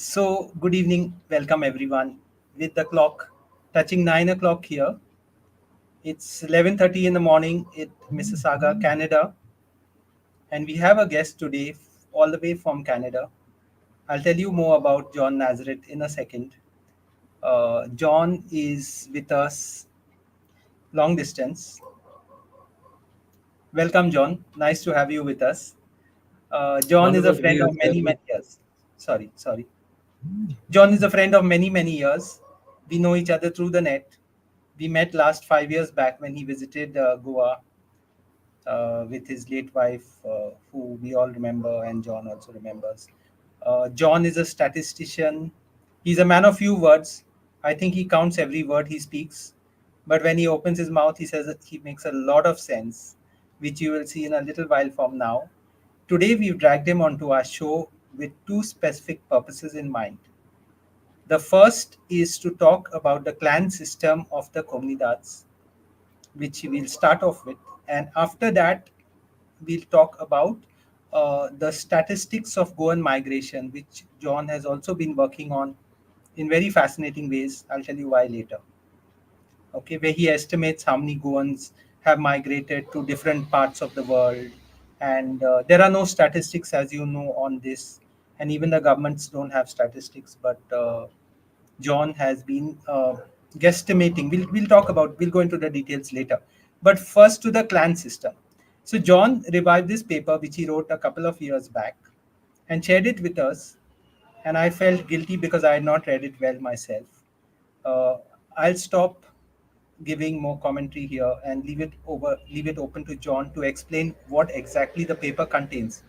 So, good evening. Welcome everyone. With the clock touching 9 o'clock here, it's 11:30 in the morning in Mississauga, Canada, and we have a guest today, all the way from Canada. I'll tell you more about John Nazareth in a second. John is with us long distance. Welcome, John. Nice to have you with us. John is a Wonderful to be friend of with many, you. many years. Sorry. John is a friend of many, many years. We know each other through the net. We met last 5 years back when he visited Goa with his late wife, who we all remember, and John also remembers. John is a statistician. He's a man of few words. I think he counts every word he speaks. But when he opens his mouth, he says that he makes a lot of sense, which you will see in a little while from now. Today, we've dragged him onto our show with two specific purposes in mind. The first is to talk about the clan system of the comunidades, which we'll start off with. And after that, we'll talk about the statistics of Goan migration, which John has also been working on in very fascinating ways. I'll tell you why later. Okay, where he estimates how many Goans have migrated to different parts of the world. And there are no statistics, as you know, on this. And even the governments don't have statistics, but John has been guesstimating. We'll go into the details later. But first to the clan system. So John revived this paper, which he wrote a couple of years back, and shared it with us. And I felt guilty because I had not read it well myself. Uh, I'll stop giving more commentary here and leave it open to John to explain what exactly the paper contains.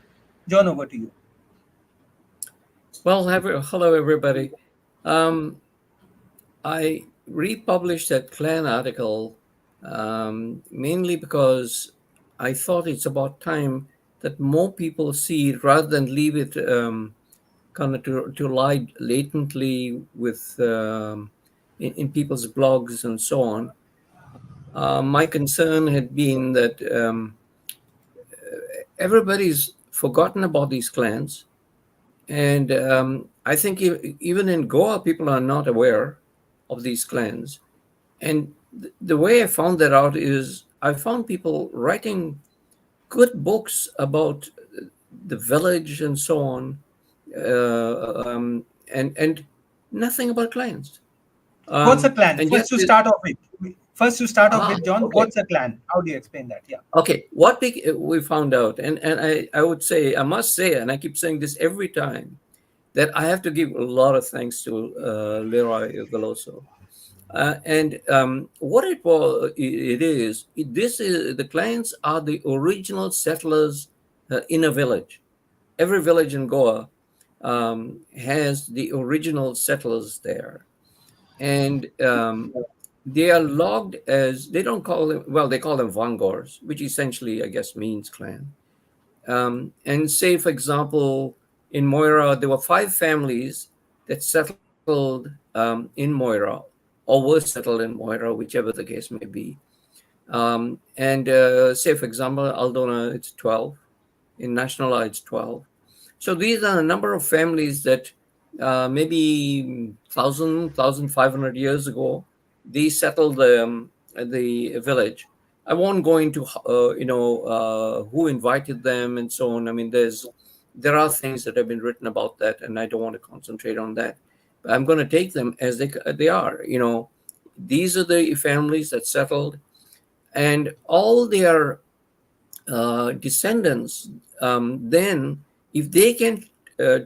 John, over to you. Well, hello everybody. Um, I republished that clan article mainly because I thought it's about time that more people see it rather than leave it kind of to lie latently with in people's blogs and so on. My concern had been that everybody's forgotten about these clans. And I think even in Goa, people are not aware of these clans. And the way I found that out is I found people writing good books about the village and so on, and nothing about clans. What's a clan? And yet, First to start off with, John, okay. what's a clan? How do you explain that? Yeah. Okay, what we found out, and I would say, I must say, and I keep saying this every time, that I have to give a lot of thanks to Leroy Veloso. And what this is, the clans are the original settlers in a village. Every village in Goa has the original settlers there. And they are logged as, they don't call them, well, they call them Vangors, which essentially, I guess, means clan. And say, for example, in Moira, there were 5 families that settled in Moira, or were settled in Moira, whichever the case may be. And say, for example, Aldona, it's 12. In Nationala, it's 12. So these are a number of families that maybe 1,500 years ago, they settled the village. I won't go into who invited them and so on. I mean, there are things that have been written about that, and I don't want to concentrate on that. But I'm going to take them as they are. These are the families that settled, and all their descendants. Then, if they can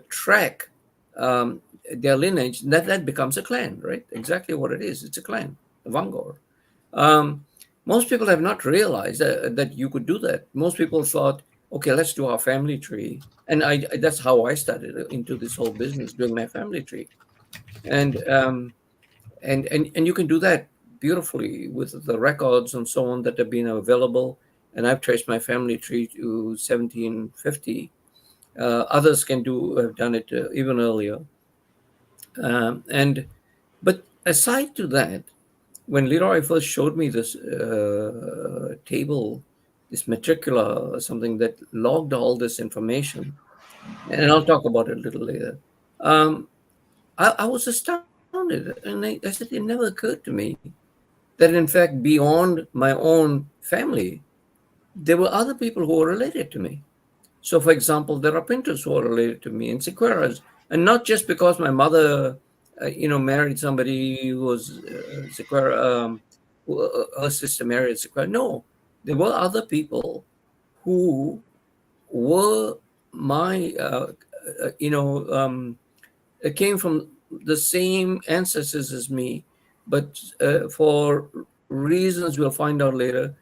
track their lineage, that becomes a clan, right? Exactly what it is. It's a clan, a Vangor. Um, Most people have not realized that you could do that. Most people thought, okay, let's do our family tree. And that's how I started into this whole business, doing my family tree. And and you can do that beautifully with the records and so on that have been available. And I've traced my family tree to 1750. Others have done it even earlier. And but aside to that, when Leroy first showed me this table, this matricula, something that logged all this information, and I'll talk about it a little later. Um, I was astounded. And I said, it never occurred to me that, in fact, beyond my own family, there were other people who were related to me. So, for example, there are printers who are related to me and sequeras, and not just because my mother, married somebody who was sequera, her sister married a sequera. No, there were other people who were my, came from the same ancestors as me, but for reasons we'll find out later,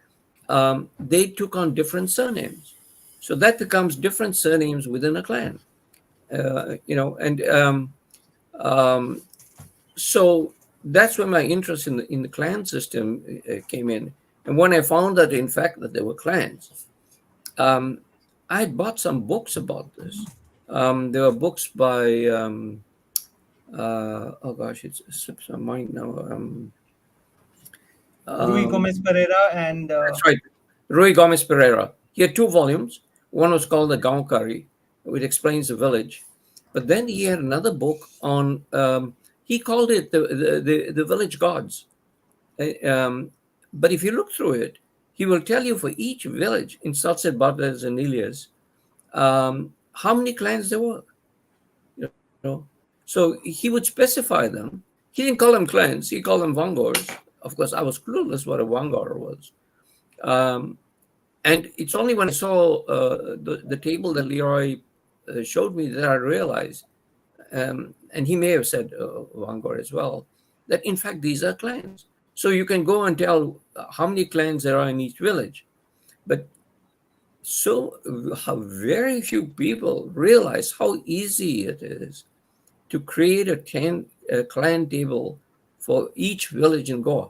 they took on different surnames. So that becomes different surnames within a clan. And um, so that's where my interest in the clan system came in. And when I found that, in fact, that there were clans, um, I had bought some books about this. There were books by oh gosh, it slips my mind now. Rui Um, Gomez Pereira and That's right. Rui Gomez Pereira. He had two volumes. One was called The Gaon Curry, which explains the village. But then he had another book on, he called it the village gods. Um, but if you look through it, he will tell you for each village in Salsett, Bartels, and Ilias, how many clans there were. You know, so he would specify them. He didn't call them clans; he called them vangors. Of course, I was clueless what a vangor was. Um, And it's only when I saw the table that Leroy showed me that I realized, and he may have said Wangor as well, that in fact these are clans. So you can go and tell how many clans there are in each village. But so how very few people realize how easy it is to create a clan table for each village in Goa.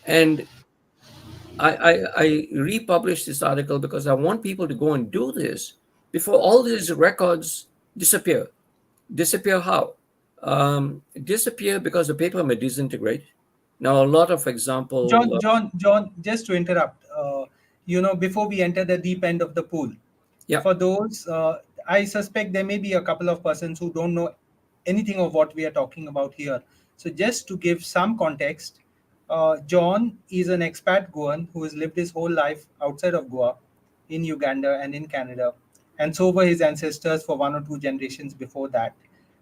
And I republished this article because I want people to go and do this before all these records disappear. Disappear how? Disappear because the paper may disintegrate. Now, a lot of, for example, John, just to interrupt, before we enter the deep end of the pool, yeah, for those, I suspect there may be a couple of persons who don't know anything of what we are talking about here. So, just to give some context, John is an expat Goan who has lived his whole life outside of Goa, in Uganda and in Canada, and so were his ancestors for one or two generations before that.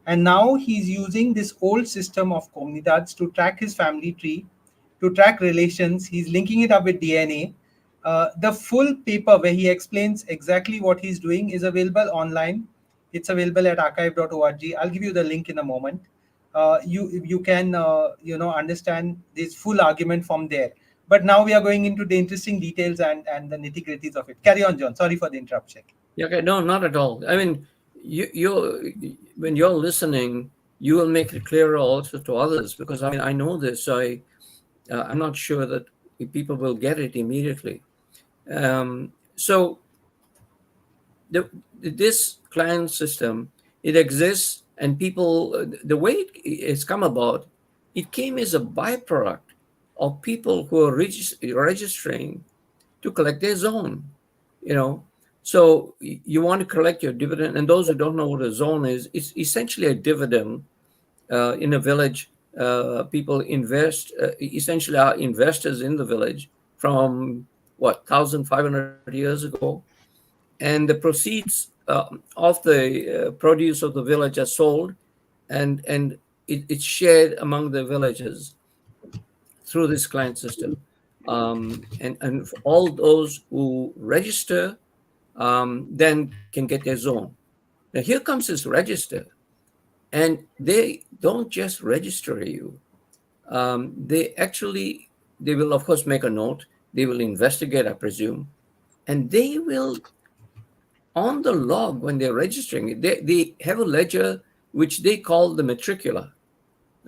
And now he's using this old system of comunidades to track his family tree, to track relations. He's linking it up with DNA. The full paper where he explains exactly what he's doing is available online. It's available at archive.org. I'll give you the link in a moment. You can understand this full argument from there. But now we are going into the interesting details and the nitty gritties of it. Carry on, John. Sorry for the interruption. yeah, okay, no, not at all. I mean, you when you're listening, you will make it clearer also to others because I mean I know this. So I'm not sure that people will get it immediately. So the, this clan system, it exists, and people, the way it's come about, it came as a byproduct of people who are registering to collect their zone. you know so you want to collect your dividend, and those who don't know what a zone is, it's essentially a dividend in a village. People invest, essentially are investors in the village from what 1500 years ago, and the proceeds of the produce of the village are sold, and it's shared among the villagers through this client system. And all those who register then can get their zone. Now here comes this register, and they don't just register you. They will of course make a note. They will investigate, I presume, and they will, on the log when they're registering it, they have a ledger which they call the matricula.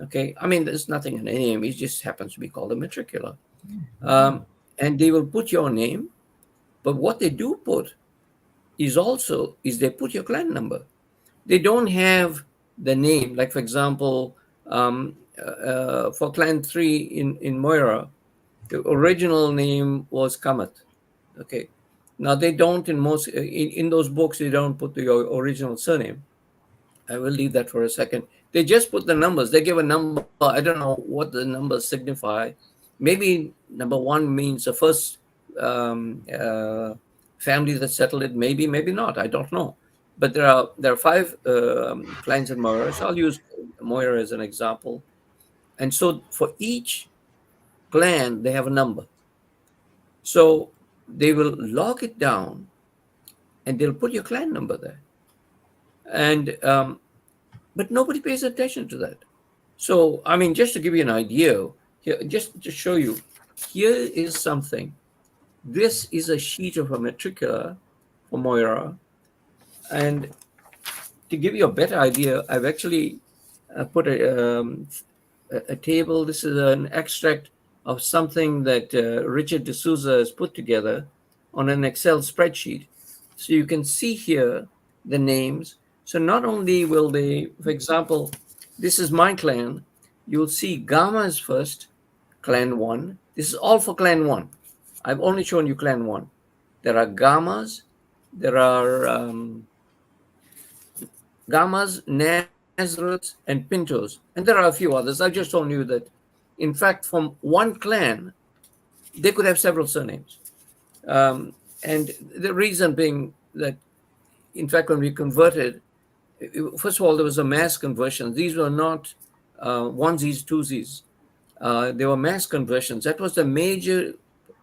Okay, I mean there's nothing in the name; it just happens to be called a matricula. And they will put your name, but what they do put is they put your clan number. They don't have the name. Like for example, for Clan 3 in Moira, the original name was Kamat. Okay, now they don't in most in those books they don't put the original surname. I will leave that for a second. They just put the numbers. They give a number. I don't know what the numbers signify. Maybe number one means the first family that settled it. Maybe not. I don't know. But there are five clans in Moira. So I'll use Moira as an example. And so for each clan, they have a number. So they will lock it down, and they'll put your clan number there. And but nobody pays attention to that. So, I mean, just to give you an idea, here, just to show you, here is something. This is a sheet of a matricula for Moira. And to give you a better idea, I've actually put a table. This is an extract of something that Richard D'Souza has put together on an Excel spreadsheet. So you can see here the names. So not only will they, for example, this is my clan. You'll see Gamma is first, clan one. This is all for clan one. I've only shown you clan one. There are Gammas, there are Nazareths, and Pintos. And there are a few others. I just told you that, in fact, from one clan, they could have several surnames. And the reason being that, in fact, when we converted, first of all, there was a mass conversion. These were not onesies, twosies. They were mass conversions. That was the major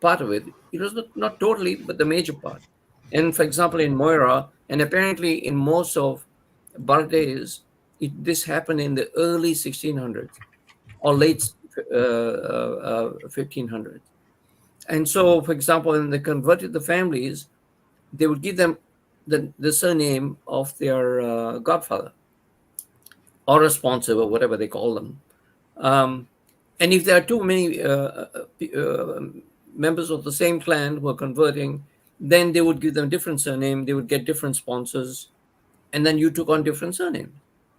part of it. It was not totally, but the major part. And for example, in Moira, and apparently in most of Bardes, this happened in the early 1600s or late 1500s. And so, for example, when they converted the families, they would give them the surname of their godfather or a sponsor or whatever they call them. And if there are too many members of the same clan who are converting, then they would give them different surname. They would get different sponsors, and then you took on different surnames.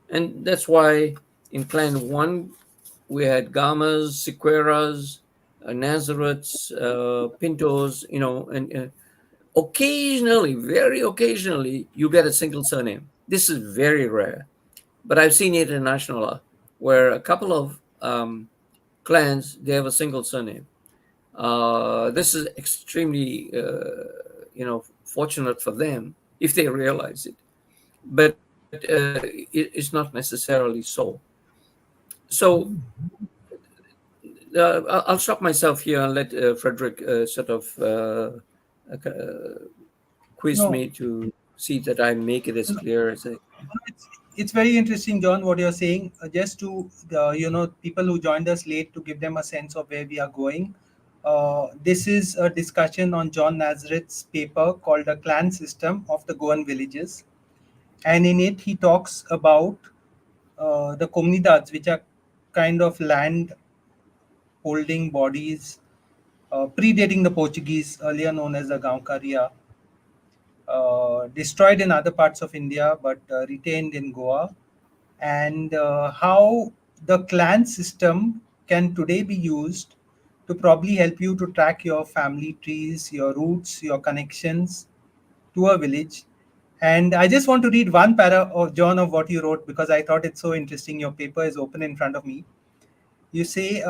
And that's why in clan one, we had Gamas, Sequeras, Nazareths, Pintos, and occasionally, very occasionally, you get a single surname. This is very rare, but I've seen it in National where a couple of clans, they have a single surname. This is extremely, fortunate for them if they realize it, but it's not necessarily so. So I'll stop myself here and let Frederick sort of quiz No, me to see that I make it as no, clear as I. it's very interesting, John, what you're saying. Just to people who joined us late, to give them a sense of where we are going. This is a discussion on John Nazareth's paper called "The Clan System of the Goan Villages," and in it he talks about the comunidades, which are kind of land holding bodies predating the Portuguese, earlier known as the Gaunkaria, destroyed in other parts of India but retained in Goa, and how the clan system can today be used to probably help you to track your family trees, your roots, your connections to a village. And I just want to read one para of John of what you wrote because I thought it's so interesting. Your paper is open in front of me. You say,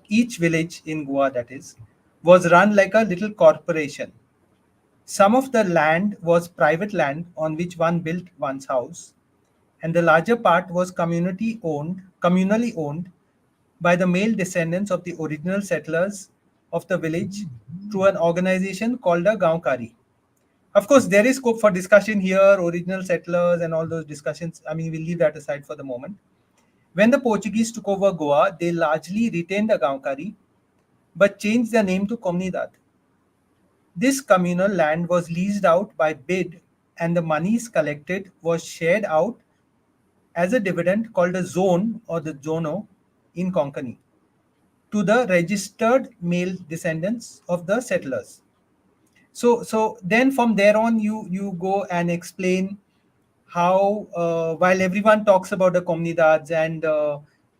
each village in Goa, that is, was run like a little corporation. Some of the land was private land on which one built one's house, and the larger part was communally owned by the male descendants of the original settlers of the village through an organization called a Gaonkari. Of course, there is scope for discussion here, original settlers and all those discussions. I mean, we'll leave that aside for the moment. When the Portuguese took over Goa, they largely retained the Gaonkari but changed their name to Comunidad. This communal land was leased out by bid, and the monies collected was shared out as a dividend called a zone or the zono in Konkani to the registered male descendants of the settlers. So then from there on, you go and explain how while everyone talks about the comunidades and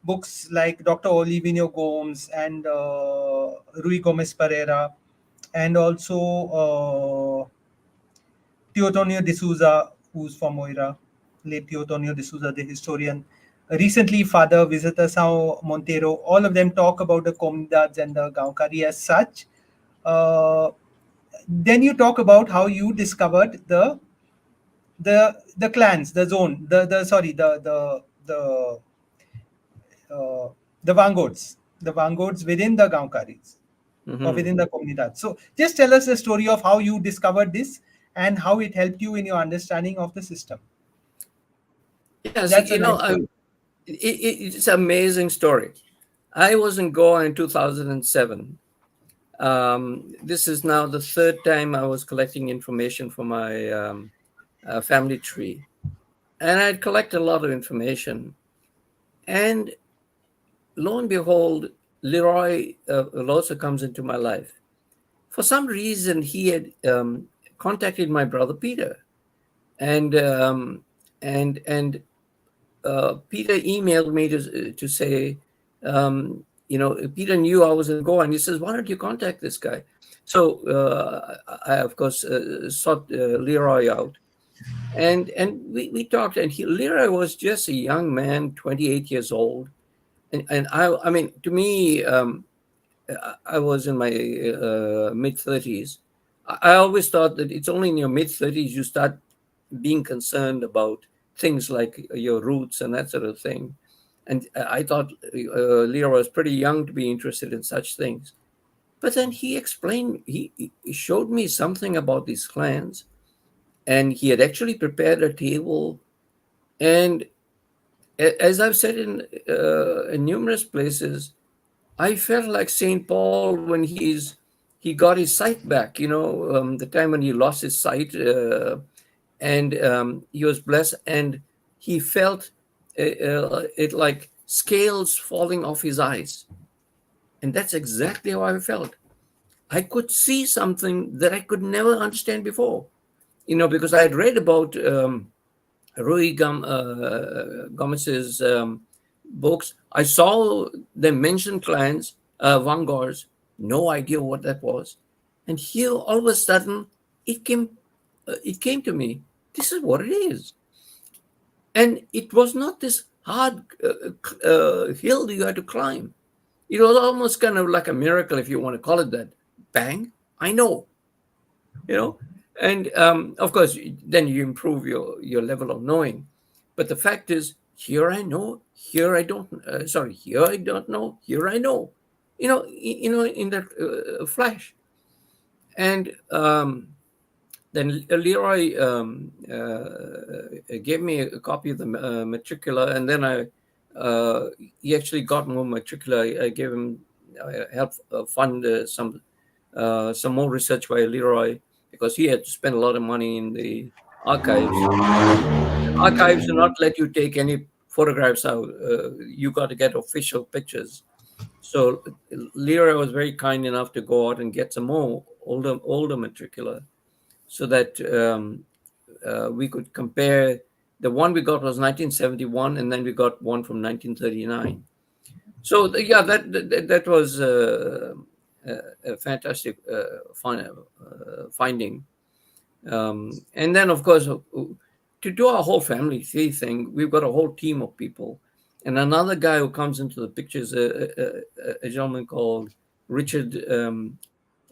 books like Dr. Olivinho Gomes and Rui Gomes Pereira and also Teotonio de Souza, who's from Moira. late Teotonio de Souza, the historian. Recently, Father Visitação Monteiro, all of them talk about the comunidades and the Gaonkari as such. Uh, then you talk about how you discovered the clans, the zone, the sorry, uh, the vanguards within the Gaonkaris or Mhm. within the comunidad. So just tell us the story of how you discovered this and how it helped you in your understanding of the system. Yes, That's a nice I, story. it's an amazing story. I was in Goa in 2007. This is now the third time I was collecting information for my family tree. And I'd collected a lot of information. And lo and behold, Leroy Losa comes into my life. For some reason, he had contacted my brother Peter. And Peter emailed me to say, Peter knew I was in Goa, and he says, "Why don't you contact this guy?" So I, of course, sought Leroy out, and we talked, and Leroy was just a young man, 28 years old, and I mean, to me, I was in my mid-30s. I always thought that it's only in your mid-30s you start being concerned about things like your roots and that sort of thing. And I thought Leo was pretty young to be interested in such things. But then he explained, he showed me something about these clans, and he had actually prepared a table. And as I've said in numerous places, I felt like St. Paul when he got his sight back. The time when he lost his sight, and he was blessed, and he felt it like scales falling off his eyes, and that's exactly how I felt. I could see something that I could never understand before. Because I had read about Rui Gomez's books. I saw them mention clans, Vangars, no idea what that was. And here, all of a sudden, it came, it came to me. This is what it is. And it was not this hard hill that you had to climb. It was almost kind of like a miracle, if you want to call it that. Bang, I know, you know. And of course, then you improve your level of knowing. But the fact is, here I know, here I don't. Sorry, here I don't know, here I know. In that flash. And then Leroy gave me a copy of the matricula, and then he actually got more matricula. I gave him help fund some more research by Leroy, because he had to spend a lot of money in the archives. Archives do not let you take any photographs out. You got to get official pictures. So Leroy was very kind enough to go out and get some more older matricula, so that we could compare. The one we got was 1971, and then we got one from 1939. So yeah, that was a fantastic finding. And then, of course, to do our whole family tree thing, we've got a whole team of people. And another guy who comes into the picture is a gentleman called Richard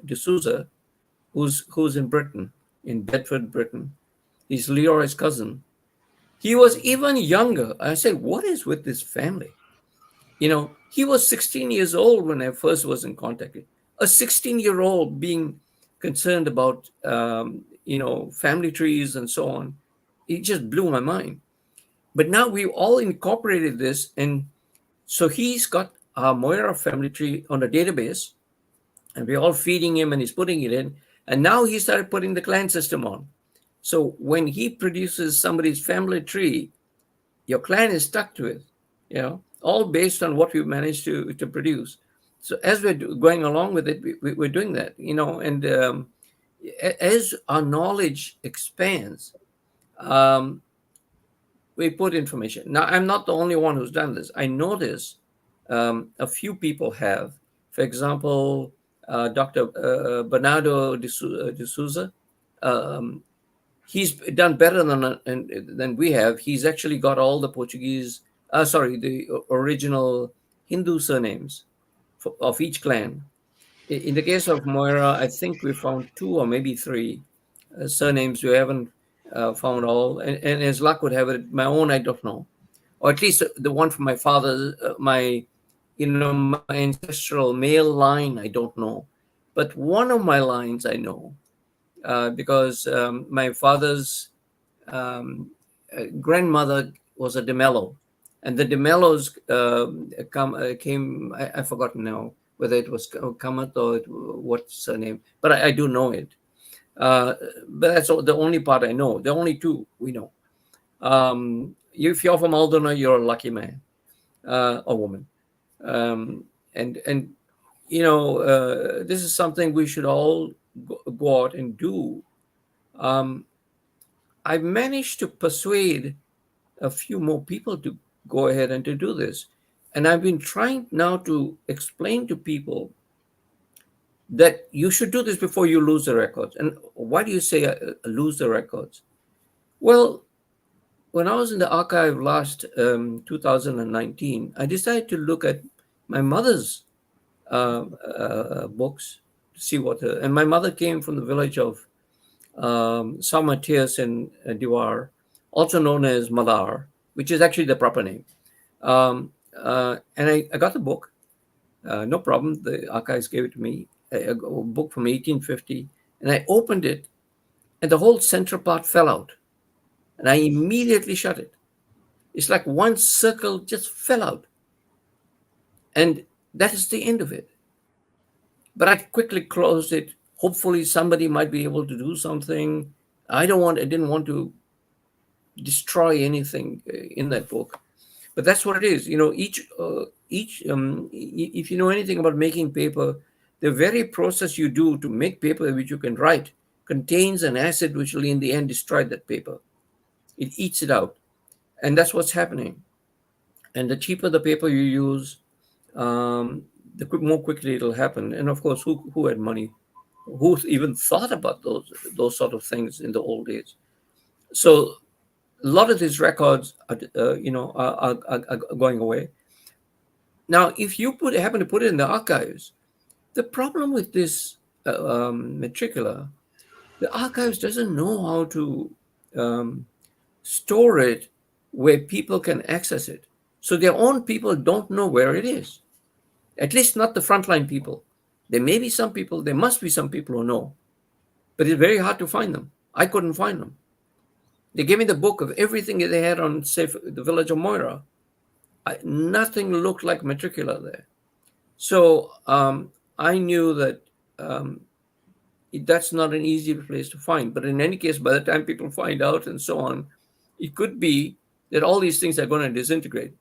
D'Souza, who's in Britain, in Bedford, Britain. He's Leroy's cousin. He was even younger. I say, what is with this family? He was 16 years old when I first was in contact with. A 16-year-old being concerned about, family trees and so on. It just blew my mind. But now we all incorporated this, and so he's got our Moira family tree on a database, and we're all feeding him, and he's putting it in. And now he started putting the clan system on. So when he produces somebody's family tree, your clan is stuck to it, all based on what we've managed to produce. So as we're going along with it, we're doing that, and as our knowledge expands, um, we put information. Now, I'm not the only one who's done this. I notice a few people have. For example, Dr. Bernardo de Souza, um, he's done better than we have. He's actually got all the Portuguese, the original Hindu surnames of each clan. In the case of Moira, I think we found two or maybe three surnames. We haven't found all. And as luck would have it, my own I don't know, or at least the one from my father, my ancestral male line I don't know, but one of my lines I know because my father's grandmother was a Demello, and the Demellos came. I've forgotten now whether it was Kamat or what's her name, but I do know it. Uh, but that's the only part I know. The only two we know. If you're from Aldona, you're a lucky man or woman, um, and this is something we should all go out and do. Um, I've managed to persuade a few more people to go ahead and to do this. And I've been trying now to explain to people that you should do this before you lose the records. And why do you say lose the records? Well, when I was in the archive last 2019, I decided to look at my mother's books to see and my mother came from the village of San Matias in Diwar, also known as Malar, which is actually the proper name. And I got the book, no problem. The archives gave it to me, a book from 1850, and I opened it, and the whole central part fell out, and I immediately shut it. It's like one circle just fell out, and that is the end of it. But I quickly closed it. Hopefully, somebody might be able to do something. I didn't want to destroy anything in that book, but that's what it is. If you know anything about making paper, the very process you do to make paper which you can write contains an acid which will in the end destroy that paper. It eats it out, and that's what's happening. And the cheaper the paper you use, the more quickly it'll happen. And of course, who had money? Who even thought about those sort of things in the old days? So a lot of these records are going away. Now, if you happen to put it in the archives, the problem with this matricula, the archives doesn't know how to store it where people can access it. So their own people don't know where it is, at least not the frontline people. There must be some people who know, but it's very hard to find them. I couldn't find them. They gave me the book of everything that they had on, say, the village of Moira. Nothing looked like matricula there. So I knew that that's not an easy place to find. But in any case, by the time people find out and so on, it could be that all these things are going to disintegrate.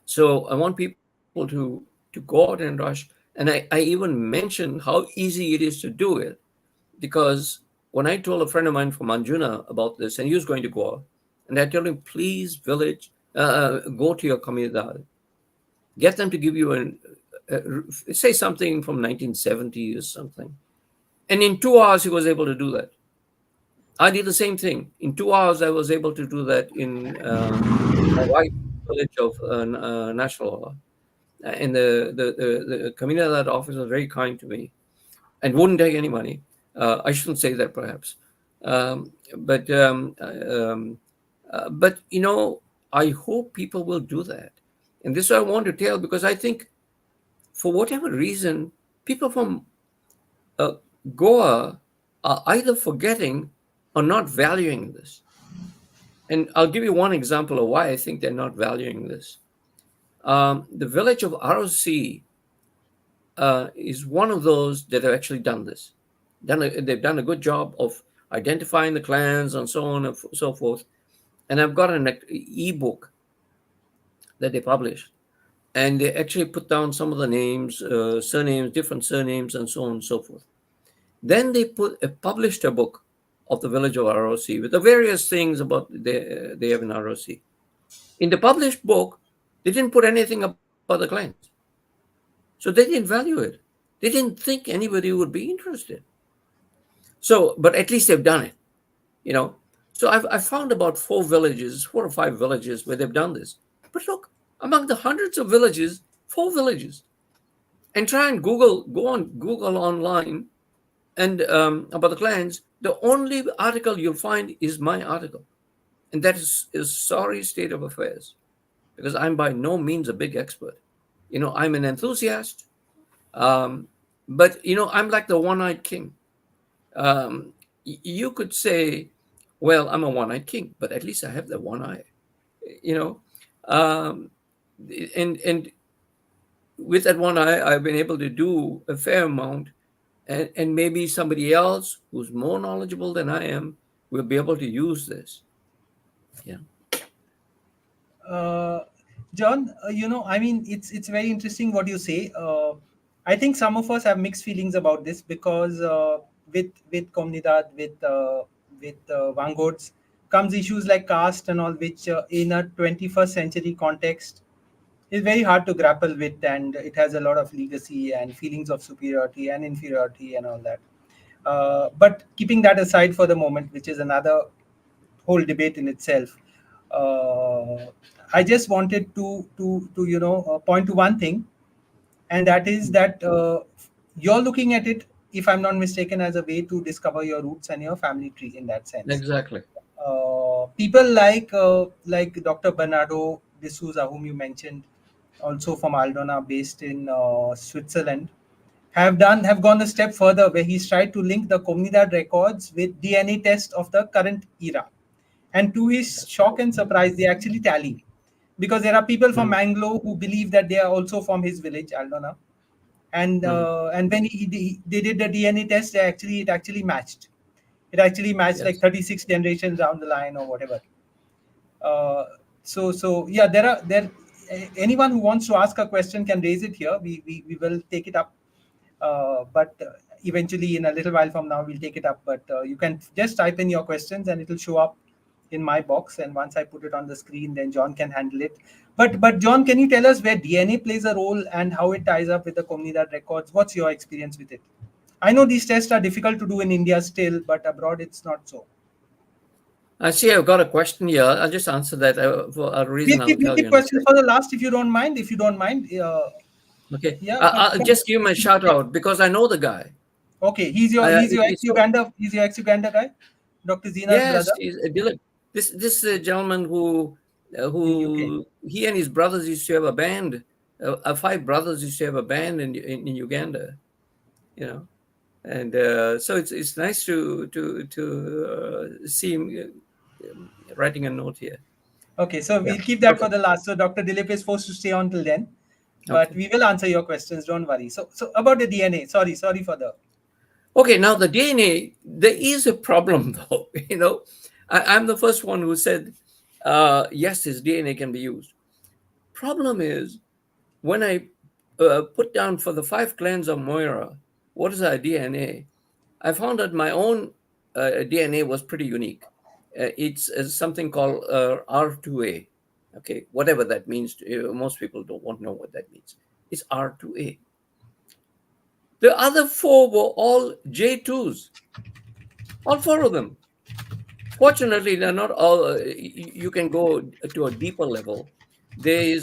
So I want people to go out and rush. And I even mentioned how easy it is to do it, because when I told a friend of mine from Anjuna about this, and he was going to Goa, and I told him, please, village, go to your comunidad, get them to give you say something from 1970 or something. And in 2 hours, he was able to do that. I did the same thing. In 2 hours, I was able to do that in my wife's village of National. And the comunidad office was very kind to me and wouldn't take any money. I shouldn't say that, perhaps. But I hope people will do that. And this is what I want to tell, because I think for whatever reason, people from Goa are either forgetting or not valuing this. And I'll give you one example of why I think they're not valuing this. The village of ROC is one of those that have actually done this. They've done a good job of identifying the clans and so on and so forth. And I've got an e-book that they published. And they actually put down some of the names, surnames, different surnames, and so on and so forth. Then they published a book of the village of ROC with the various things about they have in ROC. In the published book, they didn't put anything about the clans. So they didn't value it. They didn't think anybody would be interested. So, but at least they've done it. you know. So I found about 4 or 5 villages where they've done this. But look, among the hundreds of villages, 4 villages. And try and go on Google online and about the clans. The only article you'll find is my article, and that is sorry state of affairs, because I'm by no means a big expert. I'm an enthusiast, um, but I'm like the one-eyed king. You could say, well, I'm a one-eyed king, but at least I have the one eye. You know, um, and with that one eye, I've been able to do a fair amount, and maybe somebody else who's more knowledgeable than I am will be able to use this. Yeah, uh, John, I mean, it's very interesting what you say. I think some of us have mixed feelings about this because with comunidad, with vanguards comes issues like caste and all, which in a 21st century context is very hard to grapple with, and it has a lot of legacy and feelings of superiority and inferiority and all that. But keeping that aside for the moment, which is another whole debate in itself. I just wanted to point to one thing, and that is that you're looking at it, if I'm not mistaken, as a way to discover your roots and your family tree in that sense. exactly. People like Dr. Bernardo D'Souza, whom you mentioned, also from Aldona, based in Switzerland, have gone a step further, where he's tried to link the Comunidad records with DNA tests of the current era. And to his shock and surprise, they actually tally, because there are people from Mm, Anglo who believe that they are also from his village, Aldona. mm, And when they did the DNA test, it actually matched. It actually matched like yes. 36 generations down the line or whatever. Uh, so yeah, anyone who wants to ask a question can raise it here. We will take it up, but eventually in a little while from now we'll take it up. But you can just type in your questions and it will show up in my box. And once I put it on the screen, then John can handle it. But John, can you tell us where DNA plays a role and how it ties up with the Comunidad records? What's your experience with it? I know these tests are difficult to do in India still, but abroad it's not so. I see I've got a question here. I'll just answer that for a reason. I'll We'll tell keep you in a questions for second. the last, if you don't mind. If you don't mind, Okay. yeah. I'll just give him a shout out because I know the guy. Okay, he's your ex So, Uganda. He's your ex Uganda guy, Dr. Zina's yes, brother Dilip. This gentleman in UK. who he and his brothers used to have a band. 5 brothers used to have a band in Uganda. You know, and so it's nice to see him writing a note here. Okay, so Yeah, we'll keep that for perfect. the last. So Dr. Dilip is forced to stay on till then, but Okay. we will answer your questions. Don't worry. So about the DNA. Sorry for the. Okay, now the DNA, there is a problem though. I'm the first one who said, yes, his DNA can be used. Problem is, when I put down for the 5 clans of Moira, what is our DNA? I found that my own DNA was pretty unique. It's something called R2A. Okay, whatever that means. Most people don't want to know what that means. It's R2A. The other 4 were all J2s, all 4 of them. Fortunately, they're not all. You can go to a deeper level. There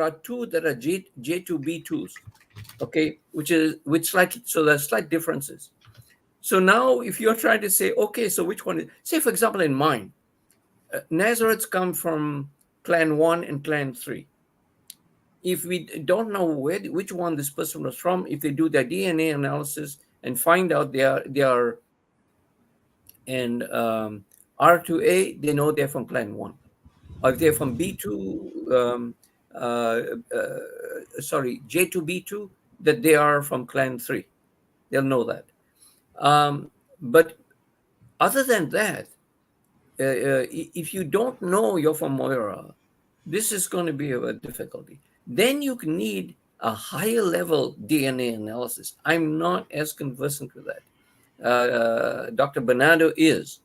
are 2 that are J2B2s. Okay, which slightly, so there's slight differences. So now, if you're trying to say, okay, so which one? Say, for example, in mine, Nazareths come from Clan 1 and Clan 3. If we don't know which one this person was from, if they do their DNA analysis and find out they are in R2A, they know they're from Clan 1. Or if they're from B2, uh, J2B2, that they are from Clan 3. They'll know that. But other than that, if you don't know you're from Moira, this is going to be a difficulty. Then you can need a higher level DNA analysis. I'm not as conversant with that. Dr. Bernardo is,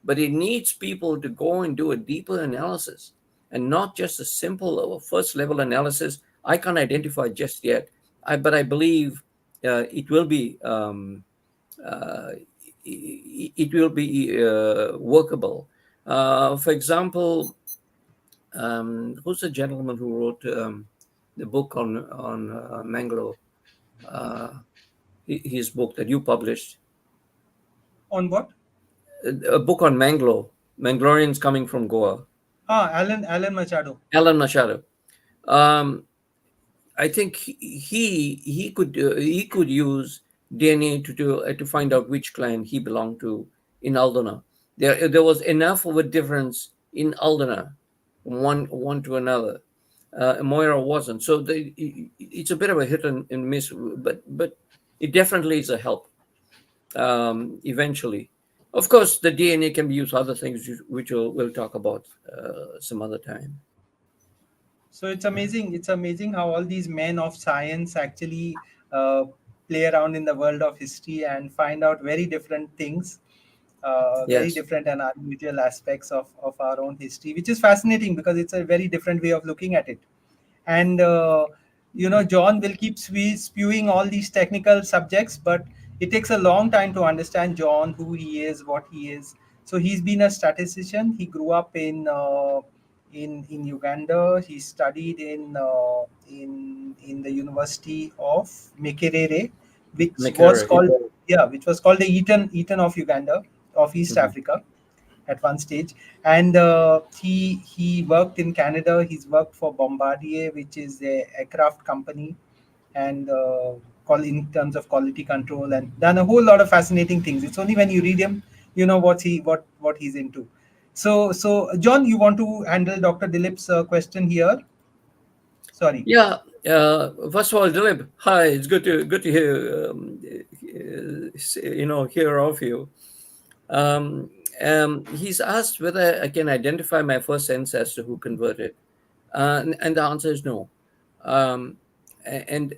but it needs people to go and do a deeper analysis and not just a simple or first level analysis. I can't identify just yet, but I believe it will be uh, it will be workable. For example, who's the gentleman who wrote the book on Manglo? Uh, his book that you published, On what? a book on Manglo, Manglorians coming from Goa. Alan Machado. Alan Machado. Um, I think he could use DNA to find out which clan he belonged to in Aldona. There was enough of a difference in Aldona, from one to another. Moira wasn't, so it's a bit of a hit and miss, but it definitely is a help. Eventually, of course, the DNA can be used for other things, which we'll talk about some other time. So it's amazing. It's amazing how all these men of science actually uh, play around in the world of history and find out very different things, very Yes, different and unusual aspects of our own history, which is fascinating because it's a very different way of looking at it. And John will keep spewing all these technical subjects, but it takes a long time to understand John, who he is, what he is. So he's been a statistician. He grew up in Uganda. He studied in the University of Makerere, which was McCarrick. called, yeah, which was called the Eton of Uganda, of East Mhm. Africa at one stage. And he worked in Canada. He's worked for Bombardier, which is a aircraft company, and call in terms of quality control, and done a whole lot of fascinating things. It's only when you read him, you know what he's into. So John, you want to handle Dr. Dilip's question here? Sorry. Yeah. First of all, Dilip, hi. It's good to hear hear of you. Um, he's asked whether I can identify my first ancestor who converted, and the answer is no. Um, and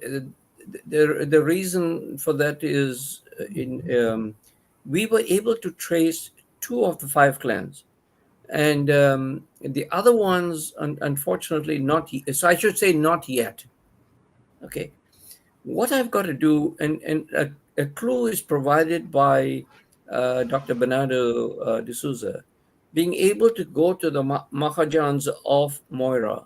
the reason for that is in we were able to trace two of the five clans, and the other ones, unfortunately, not. So I should say not yet. Okay, what I've got to do, and a clue is provided by Dr. Bernardo D'Souza, being able to go to the Mahajans of Moira,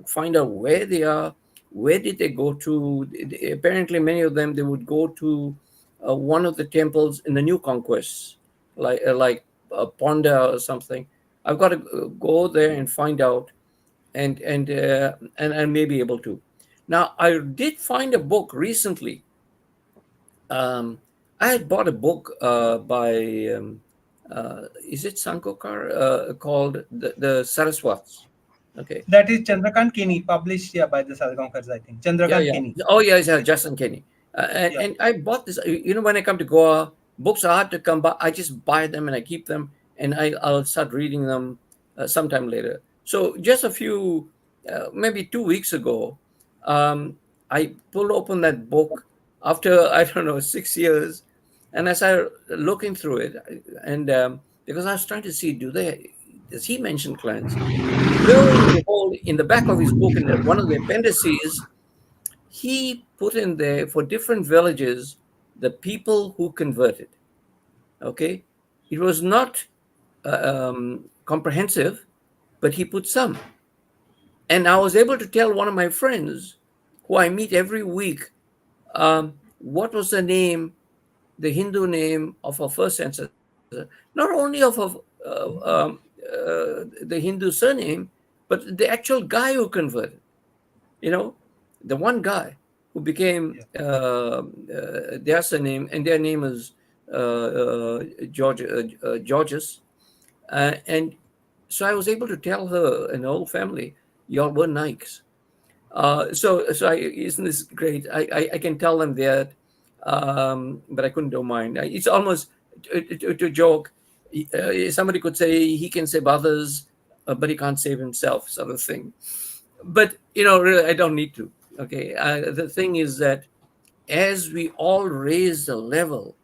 find out where they are, where did they go to. Apparently, many of them, they would go to one of the temples in the New Conquests, like Ponda or something. I've got to go there and find out, and may be able to. Now, I did find a book recently. Um, I had bought a book by is it Sankokar, called the Saraswats. Okay, That is Chandrakant Keni, published, yeah, by the Salgaonkars, I think. yeah, Chandrakant yeah. Keni. Oh, yeah, yeah, Justin Kenny. And, Yeah. and I bought this. When I come to Goa, books are hard to come by. I just buy them and I keep them, and I'll start reading them sometime later. So just a few, maybe 2 weeks ago, um, I pulled open that book after I don't know 6 years, and I started looking through it, and because I was trying to see, does he mention clans? Lo and behold, in the back of his book, in one of the appendices, he put in there for different villages the people who converted. Okay, it was not comprehensive, but he put some, and I was able to tell one of my friends who I meet every week what was the Hindu name of our first ancestor, not only of the Hindu surname, but the actual guy who converted. You know, the one guy who became Yeah. their surname, and their name is Georges. And so I was able to tell her and the whole family, y'all were Nikes. Isn't this great? I can tell them that, but I couldn't do mine. It's almost to joke. Somebody could say he can save others, but he can't save himself, sort of thing. But really, I don't need to. Okay, the thing is that as we all raise the level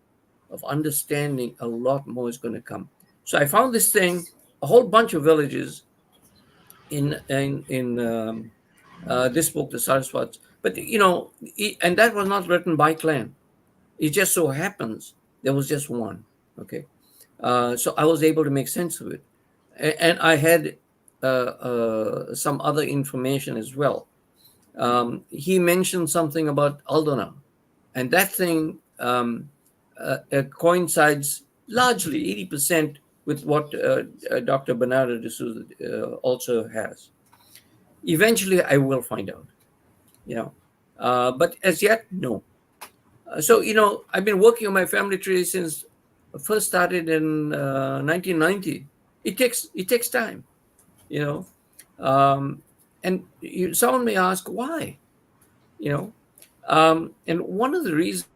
of understanding, a lot more is going to come. So I found this thing, a whole bunch of villages in this book, the Saraswats. But and that was not written by clan. It just so happens there was just one. Okay, so I was able to make sense of it, and I had some other information as well. He mentioned something about Aldona, and that thing coincides largely 80% with what Dr. Bernardo de Souza also has. Eventually, I will find out, you know, but as yet, no. So, I've been working on my family tree since I first started in 1990. It takes time, you know, um, and someone may ask why, you know, and one of the reasons,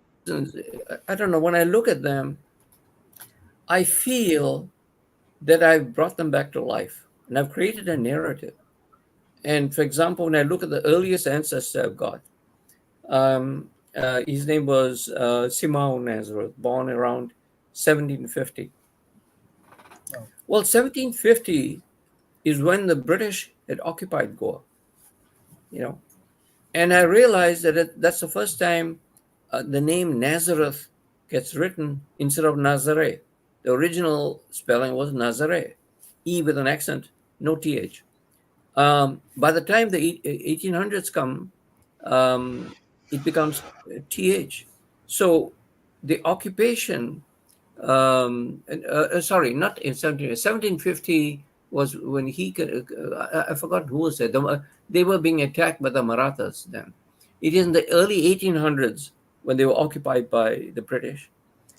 I don't know, when I look at them, I feel that I've brought them back to life and I've created a narrative. And for example, when I look at the earliest ancestor I've got, his name was Simao Nazareth, born around 1750. Oh. Well, 1750 is when the British had occupied Goa, you know, and I realized that that's the first time the name Nazareth gets written instead of Nazare. The original spelling was Nazare, E with an accent, no TH. By the time the 1800s come, um, it becomes TH. So the occupation, sorry, not in 1750 was when I forgot who was it. They were being attacked by the Marathas then. It is in the early 1800s when they were occupied by the British.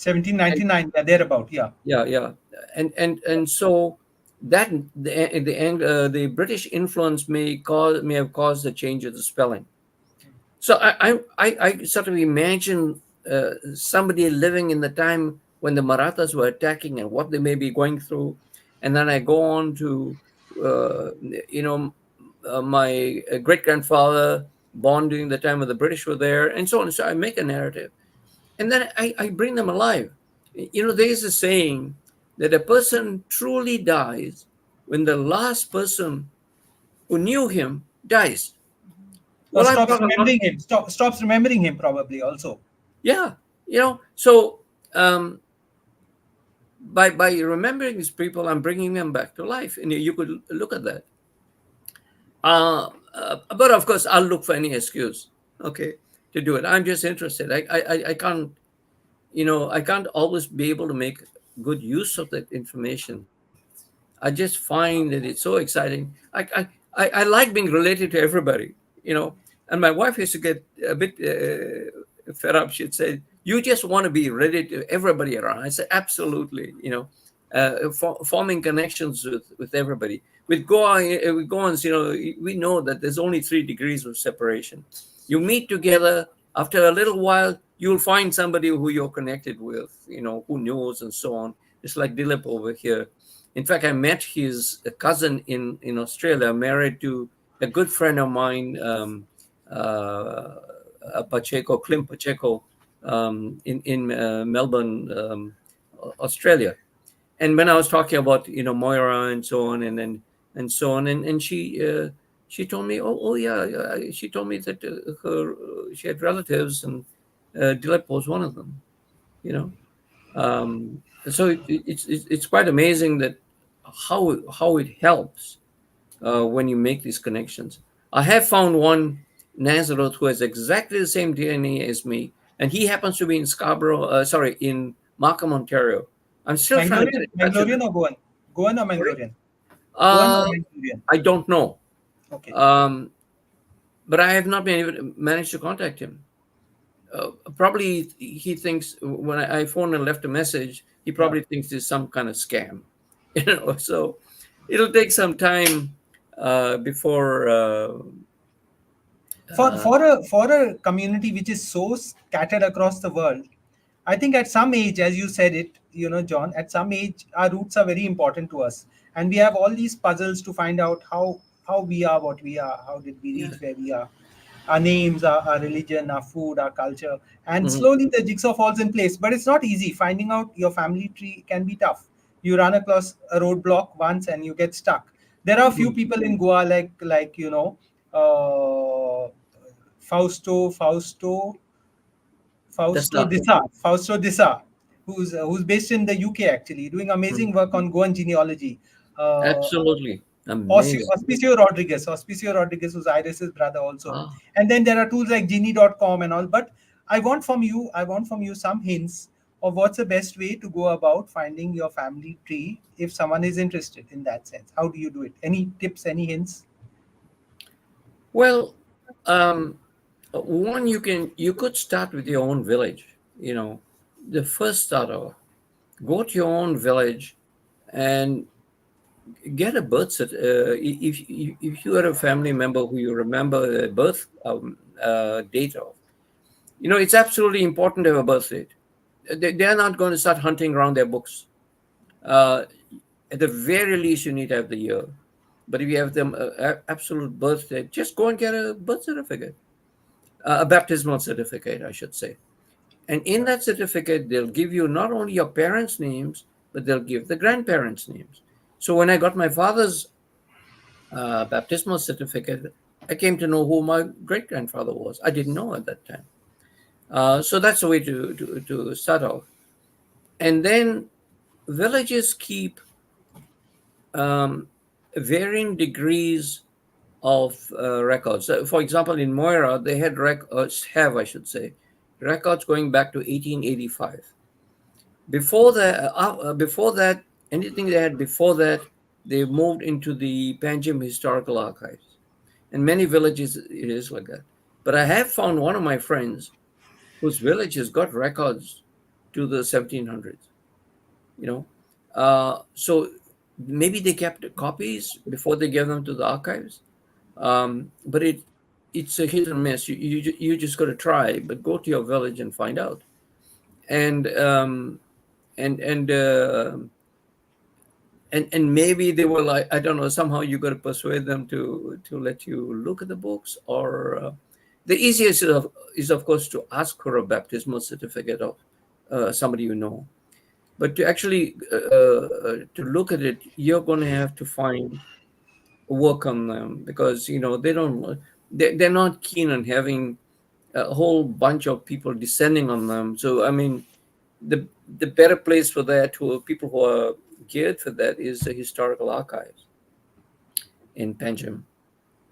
And 1799, yeah, thereabout, yeah. yeah, yeah, and so that the British influence may have caused the change of the spelling. So I sort of imagine somebody living in the time when the Marathas were attacking and what they may be going through, and then I go on to uh, you know my great grandfather born during the time when the British were there, and so on. So I make a narrative, and then I bring them alive. There is a saying that a person truly dies when the last person who knew him dies. Or Well, I've stops got a lot. remembering him, stops remembering him probably also. Yeah, so um, by remembering these people, I'm bringing them back to life, and you could look at that. But of course, I'll look for any excuse, okay, to do it. I'm just interested. I can't, I can't always be able to make good use of that information. I just find that it's so exciting. I like being related to everybody, you know. And my wife used to get a bit fed up. She'd say, "You just want to be related to everybody around." I said, "Absolutely," forming connections with everybody. With Goans, we know that there's only 3 degrees of separation. You meet together. After a little while, you'll find somebody who you're connected with, who knows and so on. It's like Dilip over here. In fact, I met his cousin in Australia, married to a good friend of mine, uh, Pacheco, Klim Pacheco, in Melbourne, Australia. And when I was talking about Moira and so on, and so on, and she told me, oh yeah, she told me that she had relatives, and Dilip was one of them. You know, so it's quite amazing that how it helps when you make these connections. I have found one Nazareth who has exactly the same DNA as me, and he happens to be in in Markham, Ontario. I'm still trying to get Mangalorean, in touch with him. Mangalorean or Goan? Goan or Sorry? Mangalorean? Goan or Uh, Mangalorean? I don't know, Okay. um, but I have not been able to manage to contact him. Probably he thinks when I phoned and left a message, he Yeah. probably thinks it's some kind of scam, So it'll take some time before. Uh, For a community which is so scattered across the world, I think at some age, as you said it, John, at some age our roots are very important to us, and we have all these puzzles to find out how we are what we are, how did we yeah. reach where we are, our names, our religion, our food, our culture, and Mhm. slowly the jigsaw falls in place. But it's not easy. Finding out your family tree can be tough. You run across a roadblock once and you get stuck. There are a few Mhm. people in Goa like uh, Fausto That's not. Disa. who's based in the UK, actually, doing amazing Mhm. work on Goan genealogy. Uh, Absolutely amazing. Auspicio Rodriguez, who's Iris's brother also. Ah, And then there are tools like genie.com and all. But I want from you some hints of what's the best way to go about finding your family tree if someone is interested in that sense. How do you do it? Any tips, any hints? well, um, one you could start with your own village. The first starter, go to your own village and get a birth certificate. If you are a family member who you remember the birth date of, it's absolutely important to have a birth date. They're not going to start hunting around their books. Uh, at the very least, you need to have the year. But if you have them absolute birth date, just go and get a birth certificate, a baptismal certificate, I should say. And in Yeah. that certificate, they'll give you not only your parents' names, but they'll give the grandparents' names. So when I got my father's baptismal certificate, I came to know who my great grandfather was. I didn't know at that time. So that's the way to start off. And then villages keep um, varying degrees of records. For example, in Moira, they had records, have I should say, records going back to 1885. Before that, anything they had before that, they moved into the Panjim Historical Archives. In many villages, it is like that. But I have found one of my friends whose village has got records to the 1700s. You know, so maybe they kept copies before they gave them to the archives. But it's a hit and miss. You just got to try, but go to your village and find out. And and and uh, and maybe they were like, I don't know, somehow you got to persuade them to let you look at the books. Or the easiest is of course to ask for a baptismal certificate of somebody you know. But to actually to look at it, you're going to have to find work on them, because they're not keen on having a whole bunch of people descending on them. So I mean, the better place for that, who people who are geared for that, is the historical archives in Panjim.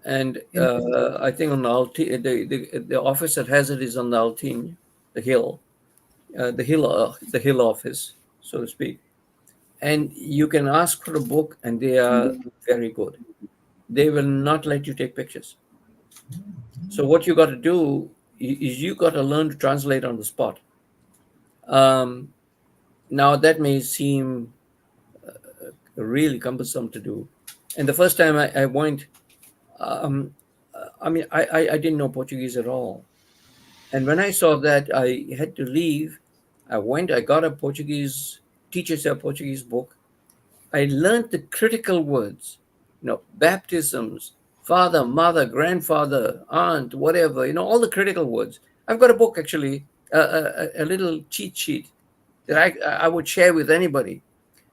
And Interesting. I think on the the office that has it is on the Altin, the hill, the hill office, so to speak. And you can ask for a book, and they are very good. They will not let you take pictures. So what you got to do is you got to learn to translate on the spot. Um, Now that may seem really cumbersome to do. And the first time I went, um, I mean, I didn't know Portuguese at all. And when I saw that I had to leave, I got a Portuguese, teacher's a Portuguese book. I learned the critical words, baptisms, father, mother, grandfather, aunt, whatever, all the critical words. I've got a book actually, a little cheat sheet that I would share with anybody.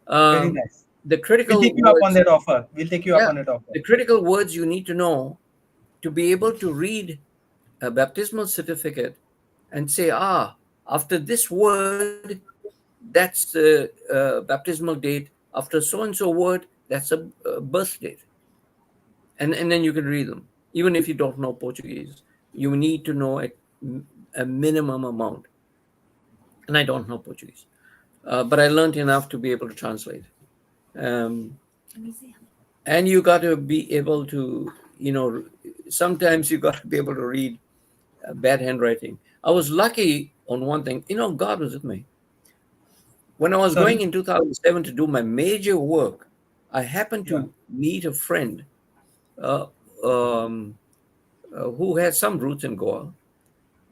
Very Um, nice. the We'll critical take you up on words, that offer. We'll take you up yeah, on that offer. the critical words you need to know to be able to read a baptismal certificate and say, after this word, that's the baptismal date. After so and so word, that's a birth date. And then you can read them. Even if you don't know Portuguese, you need to know a minimum amount. And I don't know Portuguese, but I learned enough to be able to translate. Um, and you got to be able to, sometimes you got to be able to read bad handwriting. I was lucky on one thing. God was with me. When I was going Sorry. in 2007 to do my major work, I happened Yeah. to meet a friend uh, um, who had some roots in Goa.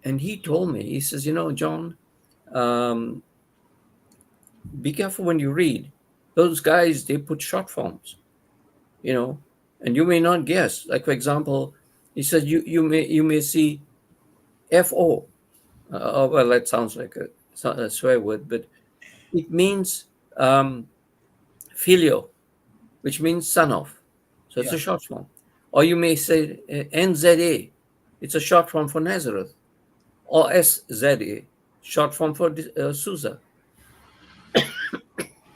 And he told me, he says, John, um, be careful when you read. Those guys, they put short forms, you know, and you may not guess. Like, for example, he said, you may see FO. Well, that sounds like a swear word, but it means um, filio, which means son of. So it's Yeah. a short form. Or you may say NZA, it's a short form for Nazareth. Or SZA, short form for Susa.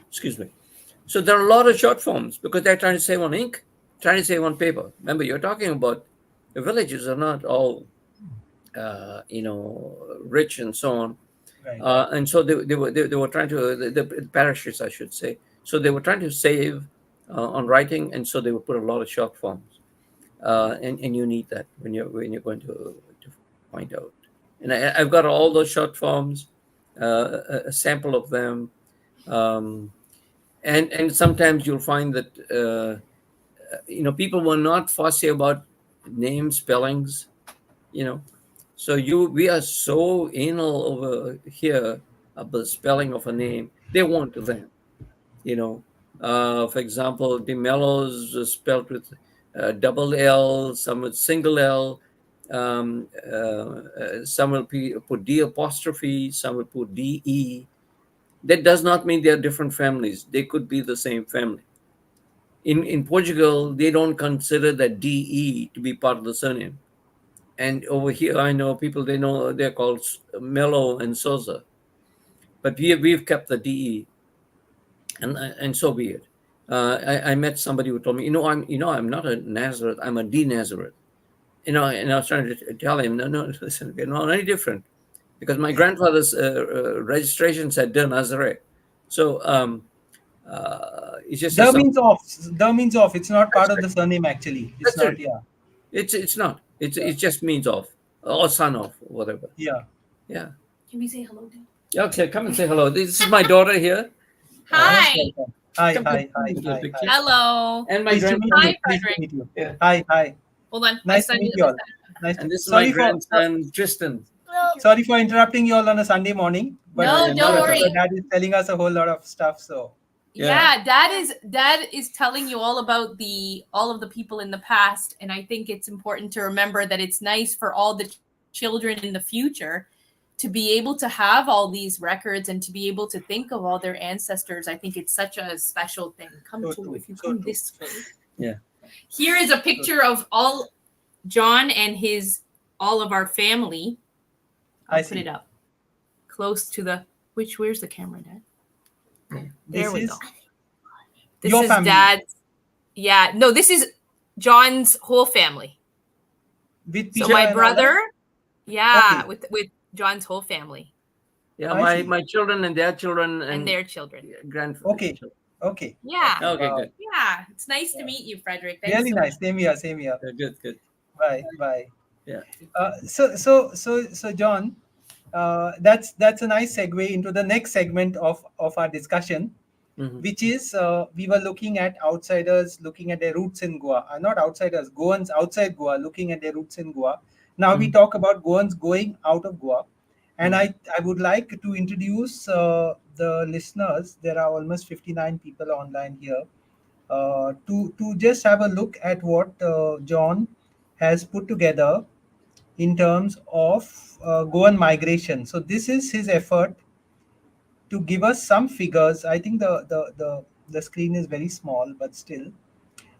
Excuse me. So there are a lot of short forms because they're trying to save on ink, trying to save on paper. Remember, you're talking about the villages are not all, rich and so on. Right. And so they were trying to, the parishes, I should say. So they were trying to save on writing, and so they would put a lot of short forms. And you need that when you're going to find out. And I've got all those short forms, a sample of them, um, and sometimes you'll find that people were not fussy about name spellings. You know, so you we are so anal over here about the spelling of a name. They want to them. You know, for example, De Mello's spelled with double L, some with single L. Some will put D apostrophe, some will put DE. That does not mean they are different families. They could be the same family. In Portugal, they don't consider that DE to be part of the surname. And over here, I know people, they know they're called Mello and Souza. But we've kept the DE, and so be it. I met somebody who told me, I'm not a Nazareth, I'm a D Nazareth. And I was trying to tell him, no, listen, we're not any different, because my grandfather's registration said De Nazareth. So it's just a The some. means off. The means off. It's not That's part of right. the surname actually. It's That's not. it. Yeah. It's not. Yeah. It just means of, or son of, whatever. Yeah. Yeah. Can we say hello, Dad? Yeah, okay, come and say hello. This is my daughter here. Most Hi. welcome. Hi. Come Hi. Hi. into the Hi. picture. Hi. Hello. And my Pleased to meet grandson. you. Hi, Pleased to Frederick. meet you. Yeah. Hi. Hi. Hold on. My Nice to son meet is you on all. Nice. And this is my Sorry for grandson, Tristan. sorry for interrupting you all on a Sunday morning, but No, Yeah, don't not at worry. all. Dad is telling us a whole lot of stuff. So Yeah, Dad is telling you all about all of the people in the past, and I think it's important to remember that it's nice for all the children in the future to be able to have all these records and to be able to think of all their ancestors. I think it's such a special thing. Come so to true. if you So come true. this way. Yeah. Here is a picture of all John and all of our family. I I'll put see. it up close to the where's the camera, Dad? There This we is go. This your is family. Dad's. Yeah, no, this is John's whole family. with So Peter my and all brother, that? Okay. with John's whole family Yeah, I see. my children and their children and their children. grandchildren. Okay. Okay. Yeah, Okay, Wow. good. yeah. It's nice to meet you, Frederick. Thanks Really so nice. much. Same here. Same here. Good. Bye. Bye. Yeah. So John, that's a nice segue into the next segment of our discussion, Hmm. which is we were looking at outsiders looking at their roots in Goa. Not outsiders, Goans outside Goa looking at their roots in Goa. Now we Mhm. talk about Goans going out of Goa, and Mhm. I would like to introduce the listeners. There are almost 59 people online here. To just have a look at what John has put together in terms of Goan migration. So this is his effort to give us some figures. I think the screen is very small, but still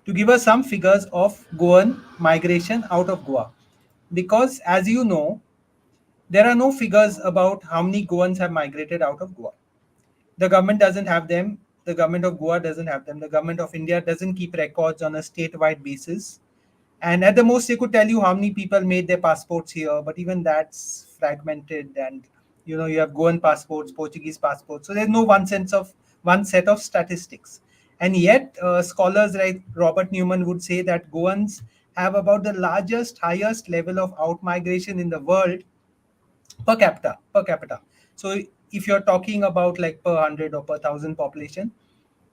to give us some figures of Goan migration out of Goa. Because as you know, there are no figures about how many Goans have migrated out of Goa. The government doesn't have them. The government of Goa doesn't have them. The government of India doesn't keep records on a statewide basis. And at the most, they could tell you how many people made their passports here, but even that's fragmented. And you have Goan passports, Portuguese passports. So there's no one set of statistics. And yet, scholars like Robert Newman would say that Goans have about the highest level of outmigration in the world per capita. So if you're talking about like per 100 or per 1,000 population,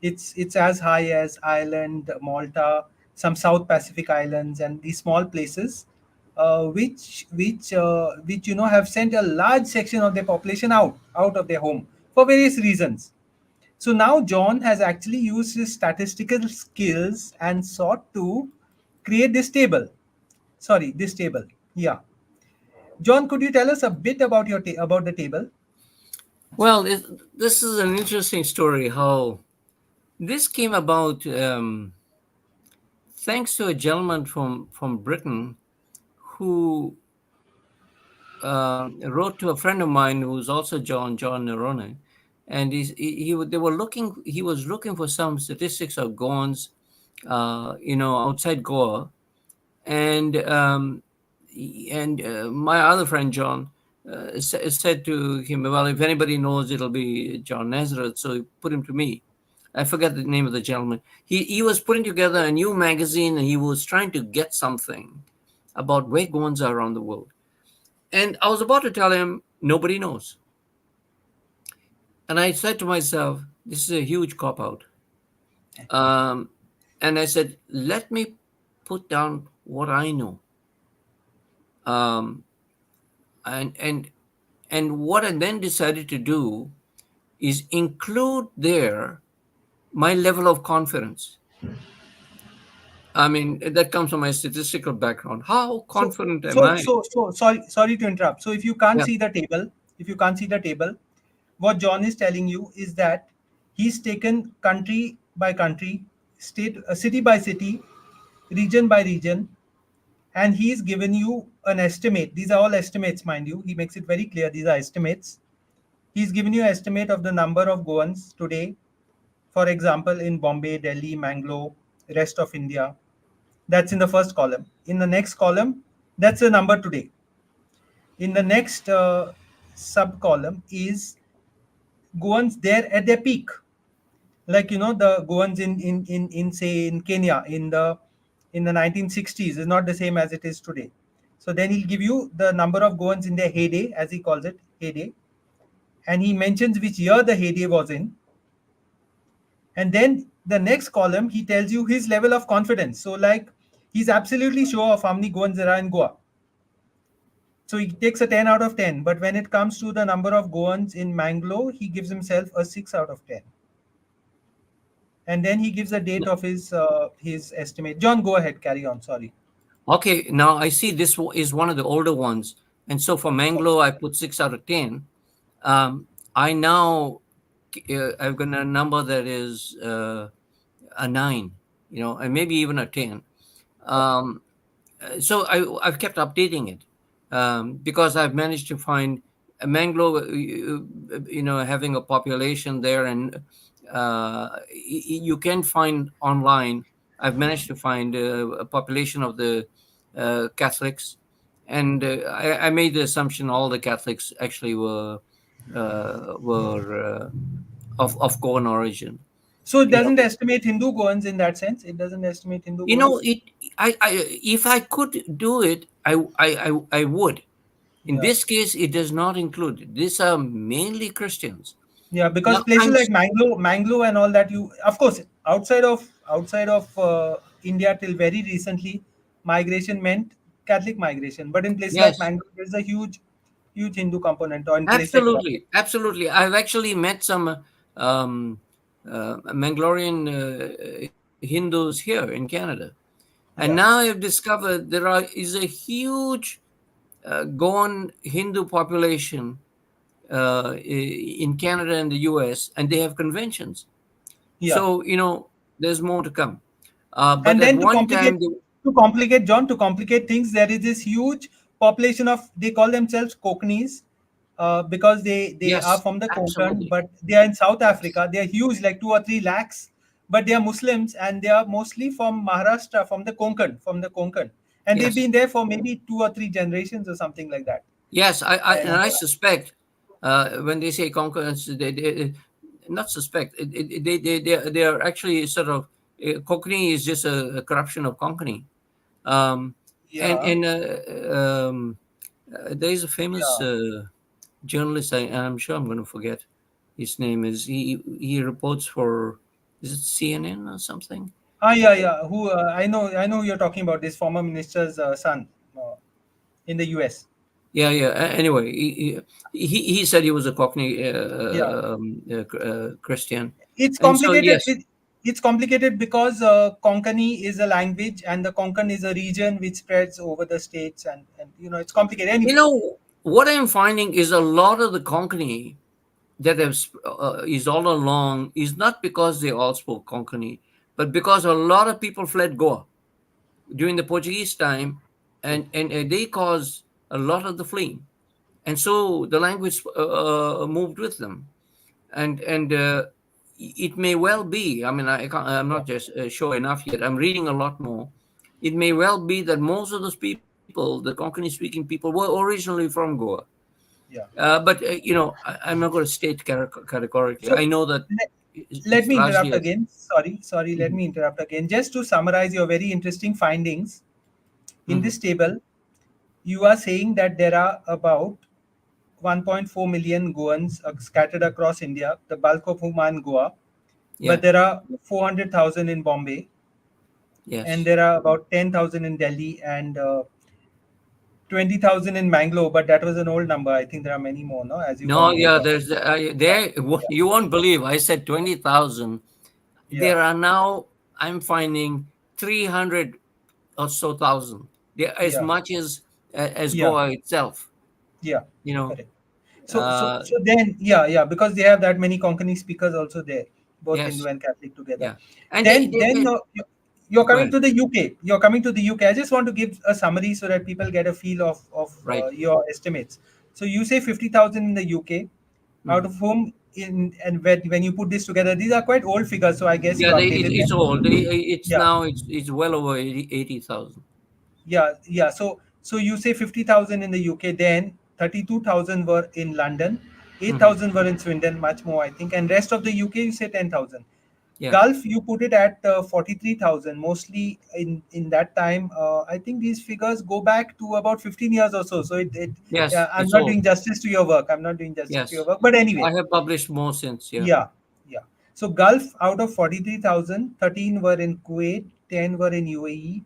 it's as high as Ireland, Malta, some South Pacific islands, and these small places, which have sent a large section of their population out of their home for various reasons. So now John has actually used his statistical skills and sought to create this table. Sorry, this table. Yeah, John, could you tell us a bit about about the table? Well, this is an interesting story. How this came about, thanks to a gentleman from Britain who wrote to a friend of mine who's also John Nerone, and they were looking. He was looking for some statistics of Goans, outside Goa, and my other friend John said to him, "Well, if anybody knows, it'll be John Nazareth." So he put him to me. I forget the name of the gentleman. He was putting together a new magazine, and he was trying to get something about where Goans are around the world. And I was about to tell him nobody knows. And I said to myself, this is a huge cop out. And I said, let me put down what I know. Um, and what I then decided to do is include there my level of confidence. I mean, that comes from my statistical background. How So, confident am so, I? so, so, sorry to interrupt. So, if you can't Yeah. see the table, what John is telling you is that he's taken country by country, city by city, region by region, and he's given you an estimate. These are all estimates, mind you. He makes it very clear these are estimates. He's given you an estimate of the number of Goans today, for example, in Bombay, Delhi, Mangalore, rest of India. That's in the first column. In the next column, that's the number today. In the next sub column is Goans there at their peak. Like the Goans in say in Kenya in the 1960s is not the same as it is today. So then he'll give you the number of Goans in their heyday, as he calls it, heyday, and he mentions which year the heyday was in. And then the next column, he tells you his level of confidence. So like he's absolutely sure of how many Goans there are in Goa. So he takes a 10 out of 10. But when it comes to the number of Goans in Mangalore, he gives himself a 6 out of 10. And then he gives a date of his estimate. John, go ahead, carry on. Sorry. Okay, now I see this is one of the older ones. And so for Mangalore, I put 6 out of 10. I now, I've got a number that is a 9, and maybe even a 10. Um, so I've kept updating it because I've managed to find Mangalore, having a population there, and you can find online. I've managed to find a population of the Catholics, and I made the assumption all the Catholics actually were of Goan origin. So it doesn't estimate Hindu Goans in that sense. It doesn't estimate Hindu Goans. It if I could do it, I would. In Yeah. this case, it does not include. These are mainly Christians. Yeah, because Now, places like Mangalore, and all that, you of course outside of India till very recently, migration meant Catholic migration. But in places like yes, Mangalore, there's a huge Hindu component. Or in place like Bombay. absolutely, absolutely. I've actually met some Mangalorean Hindus here in Canada, and Yeah, now I've discovered is a huge Goan Hindu population in Canada and the U.S., and they have conventions. yeah. So there's more to come. But And at then one time, to complicate things, there is this huge population of, they call themselves Kokanese, because they are yes, from the Konkan, absolutely, but they are in South yes, Africa. They are huge, like 2 or 3 lakhs, but they are Muslims, and they are mostly from Maharashtra, from the Konkan, and they've yes, been there for maybe 2 or 3 generations or something like that. yes. And And I suspect when they say concurrence, they not suspect. They are actually sort of Konkani is just a corruption of Konkani. Um, yeah, there is a famous yeah. journalist. I'm sure I'm going to forget his name. He reports for, is it CNN or something? Yeah, yeah. Who I know who you're talking about, this former minister's son, in the US. Yeah. Anyway, he said he was a Cockney Yeah. Christian, It's and so complicated. yes, It's complicated because Konkani is a language, and the Konkan is a region which spreads over the states, and it's complicated. Anyway, what I'm finding is a lot of the Konkani that is all along is not because they all spoke Konkani, but because a lot of people fled Goa during the Portuguese time, and they caused a lot of the fleeing, and so the language moved with them. and it may well be. I mean, I'm Yeah. not just sure enough yet. I'm reading a lot more. It may well be that most of those people, the Konkani speaking people, were originally from Goa. Yeah. But I'm not going to state categorically. I So know that let, let it's me interrupt largely a. again. Sorry. Let Mhm. me interrupt again. Just to summarize your very interesting findings in Mhm. this table, you are saying that there are about 1.4 million Goans scattered across India, the bulk of whom are in Goa, but Yeah. there are 400,000 in Bombay, and Yes. there are about 10,000 in Delhi, and 20,000 in Mangalore, but that was an old number. I think there are many more, no, as you No. counted. Yeah. There's Yeah, there. yeah, You won't believe. I said 20,000. yeah, There are now. I'm finding 300 or so thousand. There as yeah, much as yeah, Goa itself. yeah, You know. correct. So, so, Uh, so then, yeah, because they have that many Konkani speakers also there, both Hindu yes. and Catholic together. Yeah. And Then you're go coming ahead. to the UK. You're coming to the UK. I just want to give a summary so that people get a feel of Right. your estimates. So you say 50,000 in the UK, out Mhm. of whom in and when you put this together, these are quite old figures. So I guess you Yeah, updated it's them. old. It's Yeah, now it's well over 80,000. yeah. So you say 50,000 in the UK, then 32,000 were in London, Hmm. 8,000 were in Swindon, much more I think, and rest of the UK you say 10,000. Yeah. Gulf you put it at 43,000, mostly in that time. I think these figures go back to about 15 years or so. So Yes, I'm it's not old. doing justice to your work. I'm not doing justice to your Yes, work. But anyway, I have published more since. Yeah. yeah, yeah. So Gulf out of 43,000, 13 were in Kuwait, 10 were in UAE,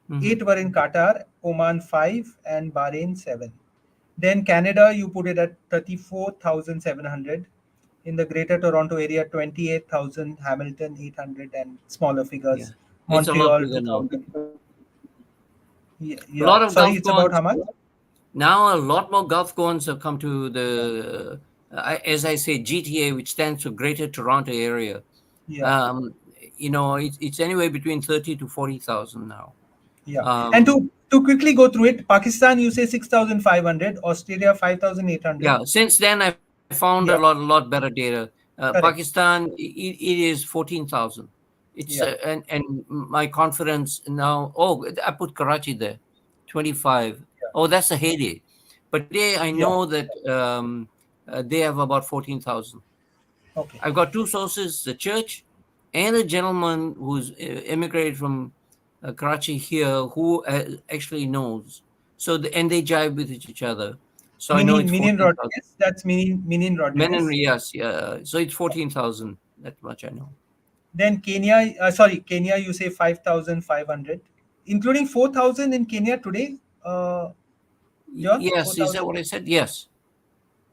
Hmm. 8 were in Qatar, Oman 5, and Bahrain 7. Then Canada, you put it at 34,700. In the Greater Toronto Area, 28,000, Hamilton 800, and smaller Yeah, figures, it's a lot Montreal bigger now. 2,000. Yeah, A yeah. lot of Sorry, Gulf it's about Goans how much? now. A lot more Gulf Goans have come to Yeah, as I say, GTA, which stands for Greater Toronto Area. yeah, Um, it's anywhere between 30 to 40,000 now. yeah. And Um, to quickly go through it, Pakistan, you say 6,500, Australia 5,800. Yeah, since then I found a Yeah, lot better data. correct. Pakistan, it is 14,000. It's Yeah, and my confidence now. Oh, I put Karachi there, 25. yeah, Oh, that's a heyday. But today I yeah. know that they have about 14,000. Okay. I've got two sources: the church and a gentleman who's immigrated from Karachi here, who actually knows. So and they jive with each other. So I know it's Minion 14,000. Rodriguez. That's Minion Men and Rodriguez. yes, yeah. So it's 14,000. That much I know. Then Kenya, Kenya, you say 5,500, including 4,000 in Kenya today. John, Yes, is that 4,000. what I said? Yes.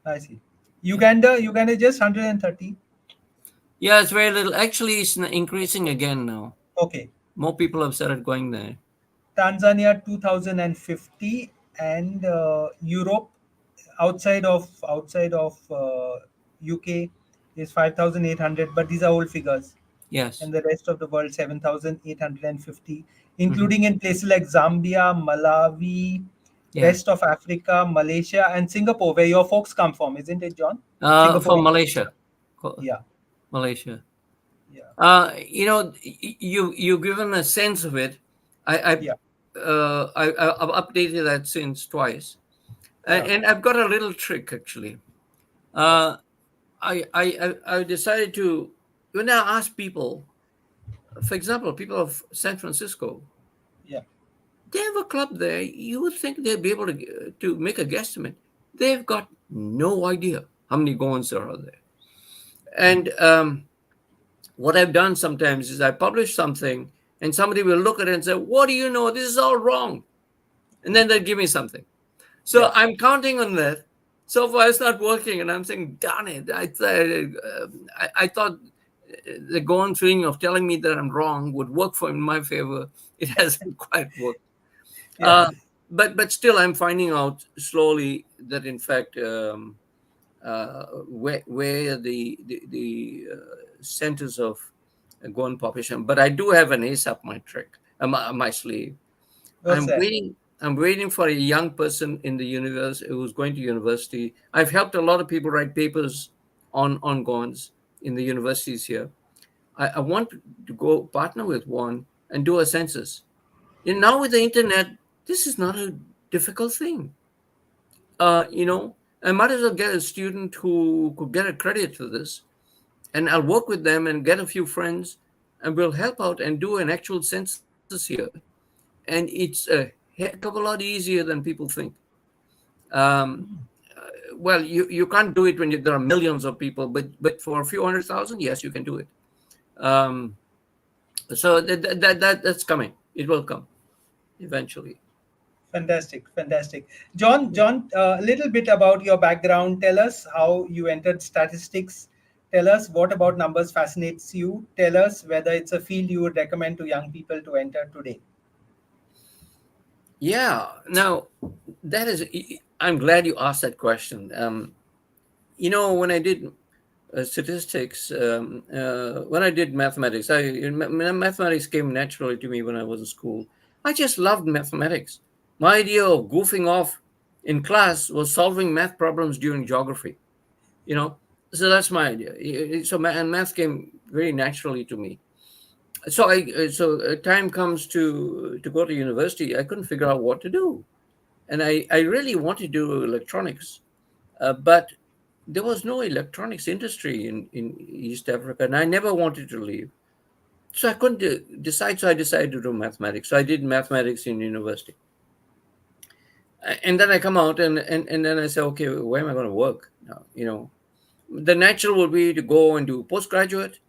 I see. Yeah. Uganda just 130. Yeah, it's very little. Actually, it's increasing again now. Okay. More people have started going there. Tanzania 2,050, and Europe outside of UK is 5,800. But these are old figures, Yes. and the rest of the world 7,850, Hmm. including in places like Zambia, Malawi, Yeah. rest of Africa, Malaysia, and Singapore, where your folks come from, isn't it, John? From Singapore, Malaysia. yeah, Malaysia. yeah, You've given a sense of it. I yeah, I've updated that since twice, yeah, and I've got a little trick actually. yeah, Uh, I decided to when I ask people, for example, people of San Francisco, yeah, they have a club there. You would think they'd be able to make a guesstimate. They've got no idea how many Goans there are there. And what I've done sometimes is I publish something, and somebody will look at it and say, "What do you know? This is all wrong." And yeah, then they'll give me something. So yeah, I'm counting on that. So far, it's not working, and I'm saying, "Darn it!" I thought the Goan feeling of telling me that I'm wrong would work for in my favor. It hasn't quite worked. yeah, Uh, but still, I'm finding out slowly that in fact where the centers of Goan population. But I do have an ace up my trick, my sleeve. what's I'm that? waiting. I'm waiting for a young person in the universe who's going to university. I've helped a lot of people write papers on Goans in the universities here. I want to go partner with one and do a census. And now with the internet, this is not a difficult thing. You know, I might as well get a student who could get a credit for this, and I'll work with them and get a few friends, and we'll help out and do an actual census here. And it's a heck of a lot easier than people think. Um, well, you can't do it when there are millions of people, but for a few 100,000, yes, you can do it. Um, so that's coming. It will come eventually. Fantastic, fantastic. John, a little bit about your background. Tell us how you entered statistics. Tell us what about numbers fascinates you. Tell us whether it's a field you would recommend to young people to enter today. Yeah. Now, that is. I'm glad you asked that question. You know, when I did statistics, when I did mathematics, mathematics came naturally to me when I was in school. I just loved mathematics. My idea of goofing off in class was solving math problems during geography. You know, so that's my idea. So and math came very naturally to me. So time comes to go to university. I couldn't figure out what to do, and I really wanted to do electronics, but there was no electronics industry in East Africa, and I never wanted to leave. So I couldn't decide. So I decided to do mathematics. So I did mathematics in university, and then I come out and then I say, okay, where am I going to work now? You know, the natural would be to go and do postgraduate,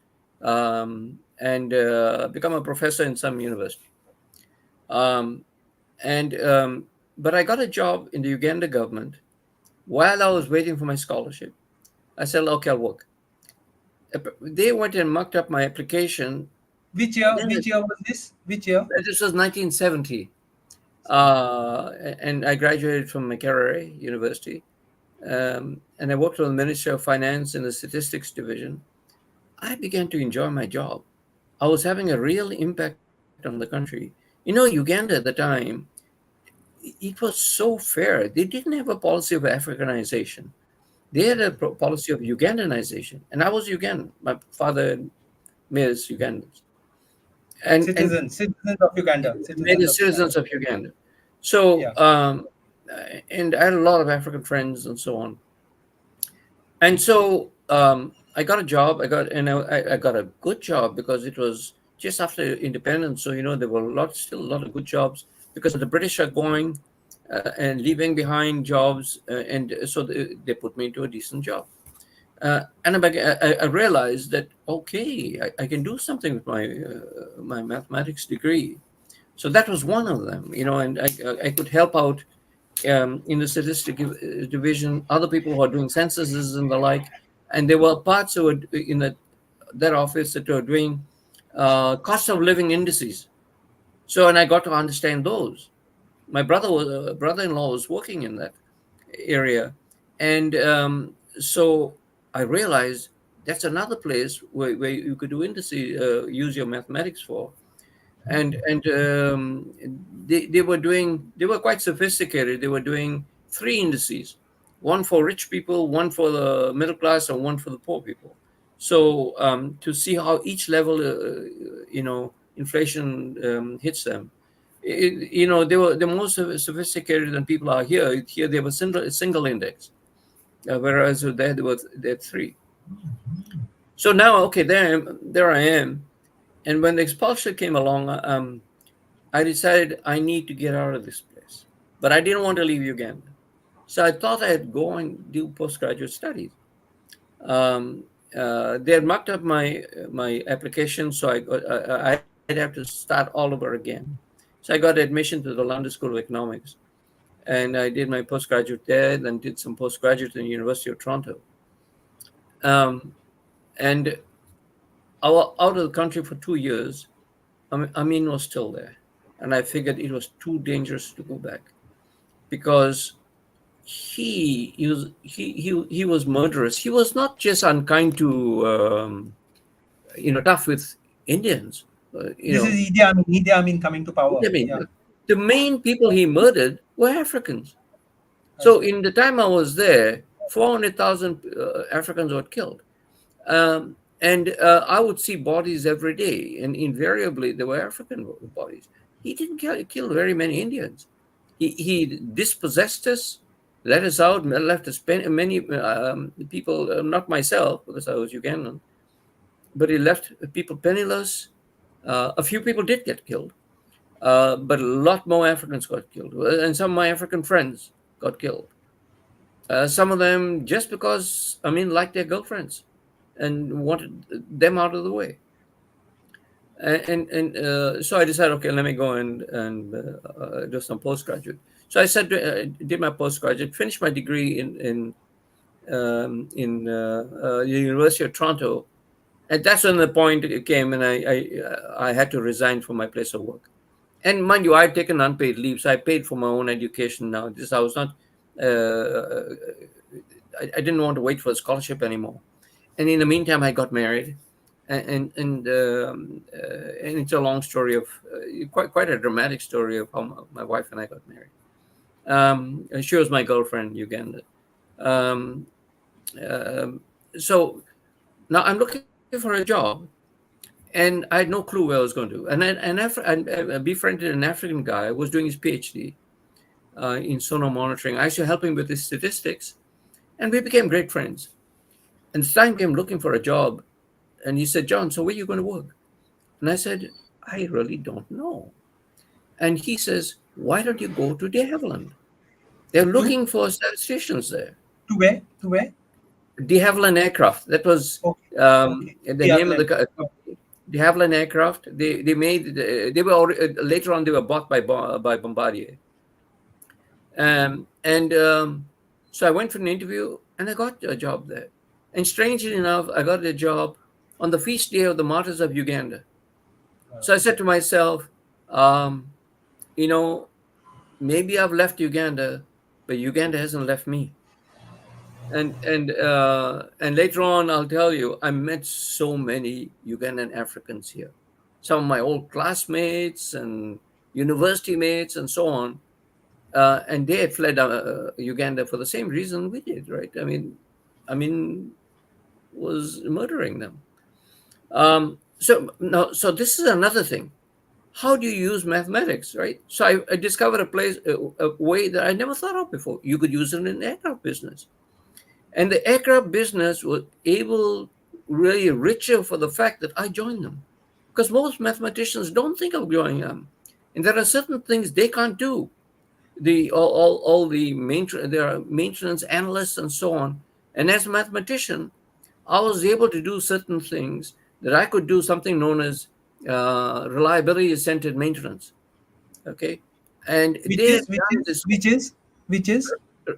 and become a professor in some university. Um, and But I got a job in the Uganda government while I was waiting for my scholarship. I said, okay, I'll work. They went and mucked up my application. Which year? Which year was this? Which year? This was 1970. And I graduated from Makerere University. And I worked for the Ministry of Finance in the statistics division. I began to enjoy my job. I was having a real impact on the country. You know, Uganda at the time, it was so fair. They didn't have a policy of Africanization. They had a policy of Ugandanization. And I was Ugandan. My father made us Ugandans. And Citizens of Uganda. made us citizens of Uganda. So, Yeah. And I had a lot of African friends and so on. And so I got a job. I got a good job because it was just after independence. So, you know, there were still a lot of good jobs because the British are going and leaving behind jobs. And so they put me into a decent job. And I realized that, okay, I can do something with my mathematics degree. So that was one of them, you know, and I could help out in the statistics division, other people who are doing censuses and the like. And there were parts who were in that office that were doing cost of living indices. So, and I got to understand those. My brother-in-law was working in that area. And so I realized that's another place where you could do indices, use your mathematics for. And they were quite sophisticated. They were doing 3 indices, one for rich people, one for the middle class, and one for the poor people. So to see how each level, you know, inflation hits them. You know, they're more sophisticated than people are here. Here they were single index, whereas there were 3. So now, okay, there I am. And when the expulsion came along, I decided I need to get out of this place. But I didn't want to leave Uganda. So I thought I'd go and do postgraduate studies. They had mucked up my application, so I'd have to start all over again. So I got admission to the London School of Economics. And I did my postgraduate there, then did some postgraduate in the University of Toronto. And I was out of the country for 2 years. Amin was still there. And I figured it was too dangerous to go back because he was murderous. He was not just unkind to, you know, tough with Indians. This is Idi Amin coming to power. The main people he murdered were Africans. So in the time I was there, 400,000 Africans were killed. And I would see bodies every day, and invariably they were African bodies. He didn't kill very many Indians. He dispossessed us, let us out, left us many people, not myself, because I was Ugandan, but he left people penniless. A few people did get killed, but a lot more Africans got killed, and some of my African friends got killed. Some of them just because, liked their girlfriends and wanted them out of the way. And so I decided, okay, let me go and do some postgraduate. So I said, did my postgraduate, finished my degree in the University of Toronto, and that's when the point came, and I had to resign from my place of work. And mind you, I had taken unpaid leave, so I paid for my own education now. I was not, I didn't want to wait for a scholarship anymore. And in the meantime, I got married, and it's a long story of quite a dramatic story of how my wife and I got married. She was my girlfriend in Uganda. So now I'm looking for a job, and I had no clue where I was going to. And I befriended an African guy who was doing his PhD in sonar monitoring. I used to help him with his statistics, and we became great friends. And the time came looking for a job, and he said, John, so where are you going to work? And I said, I really don't know. And he says, why don't you go to De Havilland? They're looking for statisticians there. To where? To where? De Havilland Aircraft. That was Okay. the name of the company. De Havilland Aircraft. They were later on they were bought by Bombardier. So I went for an interview, and I got a job there. And strangely enough, I got a job on the feast day of the martyrs of Uganda. So I said to myself, maybe I've left Uganda, but Uganda hasn't left me. And later on, I'll tell you, I met so many Ugandan Africans here. Some of my old classmates and university mates and so on. And they had fled Uganda for the same reason we did, right? I mean, was murdering them. So this is another thing. How do you use mathematics, right? So I discovered a way that I never thought of before. You could use it in the aircraft business. And the aircraft business was really richer for the fact that I joined them. Because most mathematicians don't think of joining them. And there are certain things they can't do. There are maintenance analysts and so on. And as a mathematician, I was able to do certain things that I could do something known as reliability-centered maintenance. Okay, and which is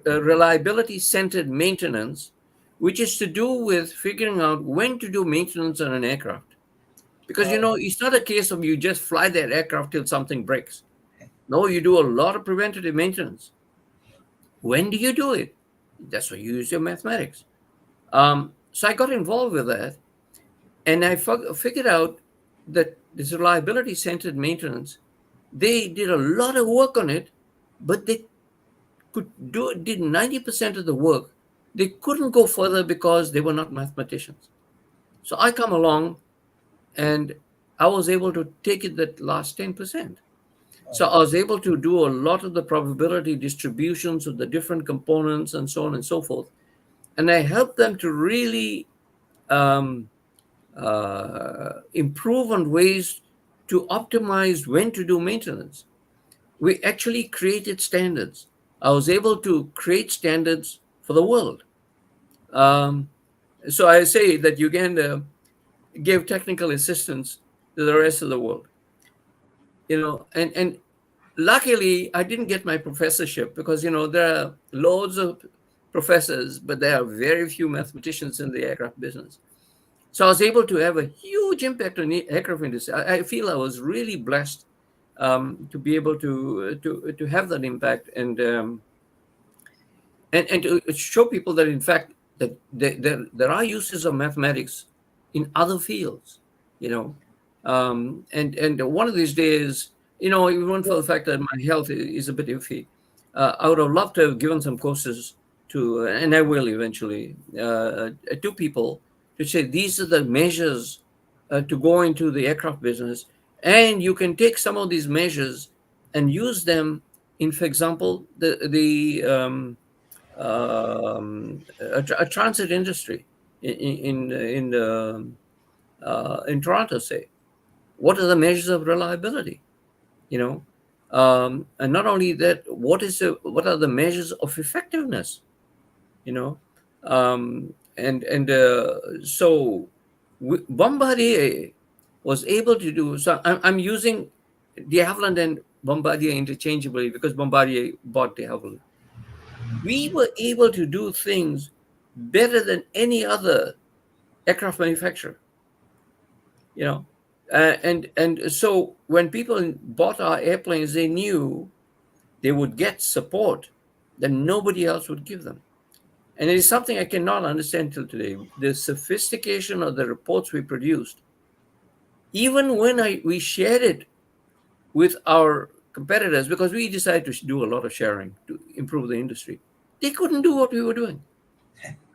reliability-centered maintenance, which is to do with figuring out when to do maintenance on an aircraft. Because it's not a case of you just fly that aircraft till something breaks. No, you do a lot of preventative maintenance. When do you do it? That's why you use your mathematics. So I got involved with that, and I figured out that this reliability-centered maintenance, they did a lot of work on it, but they did 90% of the work. They couldn't go further because they were not mathematicians. So I come along, and I was able to take it that last 10%. So I was able to do a lot of the probability distributions of the different components and so on and so forth. And I helped them to really improve on ways to optimize when to do maintenance. We actually created standards. I was able to create standards for the world. So I say that Uganda gave technical assistance to the rest of the world. And luckily I didn't get my professorship because, there are loads of professors, but there are very few mathematicians in the aircraft business. So I was able to have a huge impact on the aircraft industry. I feel I was really blessed to be able to have that impact and to show people that in fact that there are uses of mathematics in other fields, and one of these days, even for the fact that my health is a bit iffy, I would have loved to have given some courses to, and I will eventually, to people to say these are the measures to go into the aircraft business, and you can take some of these measures and use them in, for example, a transit industry in Toronto, say. What are the measures of reliability? You know, and not only that, what are the measures of effectiveness? You know, so Bombardier was able to do. So I'm using de Havilland and Bombardier interchangeably because Bombardier bought de Havilland. We were able to do things better than any other aircraft manufacturer. You know, and so when people bought our airplanes, they knew they would get support that nobody else would give them. And it is something I cannot understand till today. The sophistication of the reports we produced, even when we shared it with our competitors, because we decided to do a lot of sharing to improve the industry, they couldn't do what we were doing.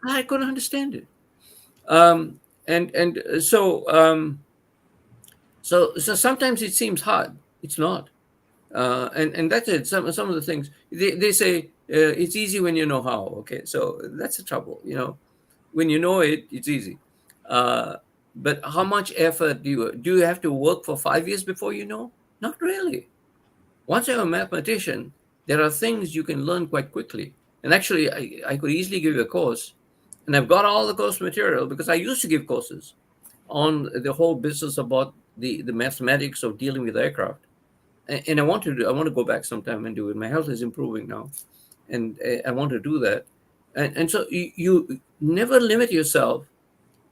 I couldn't understand it. And so sometimes it seems hard. It's not. And that's it. Some of the things they say it's easy when you know how. Okay, so that's the trouble. You know, when you know it, it's easy. But how much effort do you have to work for 5 years before you know? Not really. Once you're a mathematician, there are things you can learn quite quickly. And actually, I could easily give you a course, and I've got all the course material because I used to give courses on the whole business about the mathematics of dealing with aircraft. And I want to go back sometime and do it. My health is improving now, and I want to do that. And so you never limit yourself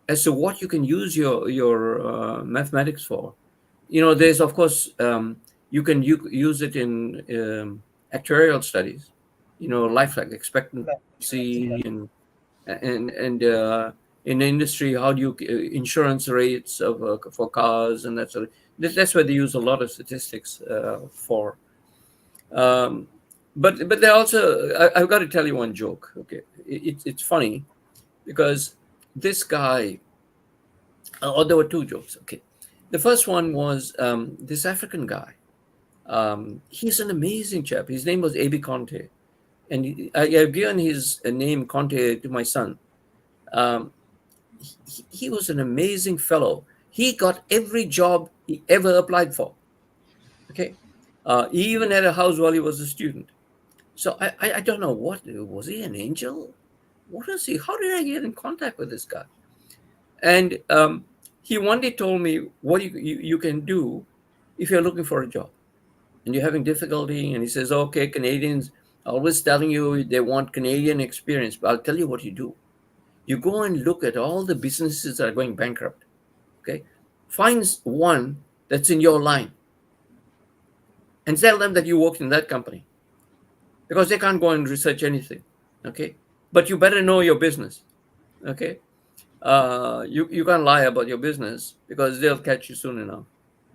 as to what you can use your mathematics for. You know, there's of course you can use it in actuarial studies. You know, life expectancy and in the industry, how do you insurance rates of for cars and that sort of. That's where they use a lot of statistics for. But they also, I've got to tell you one joke. Okay, it's funny because this guy, or there were two jokes. Okay, the first one was this African guy. He's an amazing chap. His name was A.B. Conte, and I've given his name Conte to my son. He was an amazing fellow. He got every job he ever applied for. Okay, he even had a house while he was a student. So I don't know, what was he, an angel? What is he? How did I get in contact with this guy? And he one day told me what you can do if you're looking for a job and you're having difficulty. And he says, okay, Canadians are always telling you they want Canadian experience, but I'll tell you what you do. You go and look at all the businesses that are going bankrupt. Okay, find one that's in your line and tell them that you worked in that company, because they can't go and research anything. Okay, but you better know your business. Okay, you can't lie about your business because they'll catch you soon enough.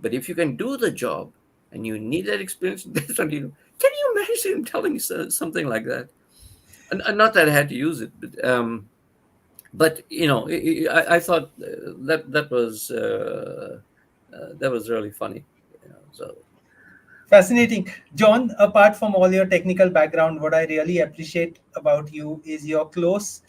But if you can do the job and you need that experience, that's what you do. Can you imagine him telling something like that? And not that I had to use it, but you know, I thought that was really funny. You know, so. Fascinating. John, apart from all your technical background, what I really appreciate about you is your close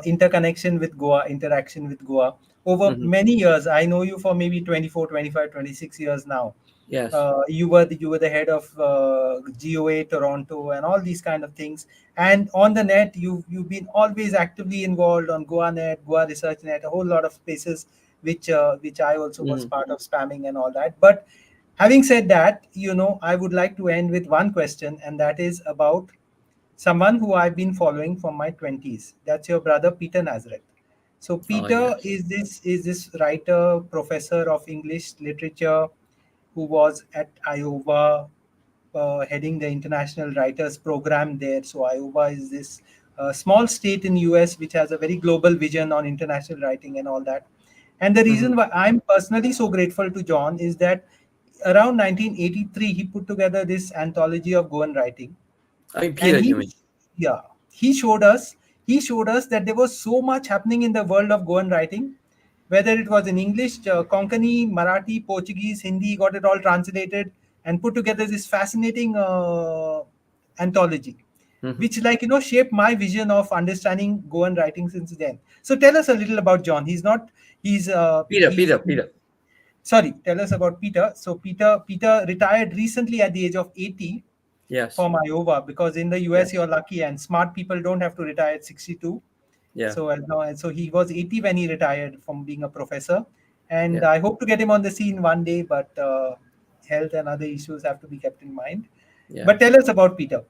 interconnection with Goa, interaction with Goa. Over many years, I know you for maybe 24, 25, 26 years now. Yes. You were the head of GOA Toronto and all these kind of things. And on the net, you've been always actively involved on GoaNet, Goa Research Net, a whole lot of spaces which I also was part of spamming and all that. But having said that, I would like to end with one question, and that is about someone who I've been following from my 20s. That's your brother, Peter Nazareth. So Peter is this writer, professor of English literature, who was at Iowa, heading the International Writers Program there. So Iowa is this small state in US which has a very global vision on international writing and all that. And the reason why I'm personally so grateful to John is that around 1983, he put together this anthology of Goan writing. I mean, Peter, you mean? Yeah, he showed us he showed us that there was so much happening in the world of Goan writing, whether it was in English, Konkani, Marathi, Portuguese, Hindi, he got it all translated and put together this fascinating anthology, Mhm. which, like, shaped my vision of understanding Goan writing since then. So tell us a little about John. He's sorry, tell us about Peter. So Peter retired recently at the age of 80 Yes. from Iowa, because in the US Yes. you're lucky and smart people don't have to retire at 62. Yeah. So he was 80 when he retired from being a professor, and Yeah. I hope to get him on the scene one day, but health and other issues have to be kept in mind. Yeah. But tell us about Peter.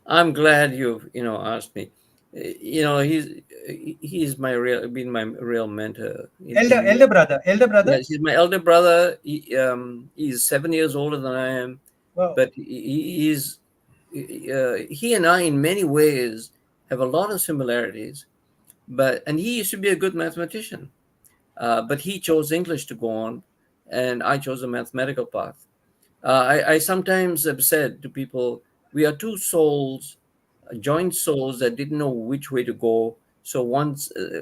I'm glad you've asked me. He's been my real mentor Elder in elder brother, elder brother. Yes, he's my elder brother. He's 7 years older than I am, Wow. but he and I in many ways have a lot of similarities. And he used to be a good mathematician, but he chose English to go on, and I chose a mathematical path. I sometimes have said to people, we are two souls, joined souls that didn't know which way to go. So one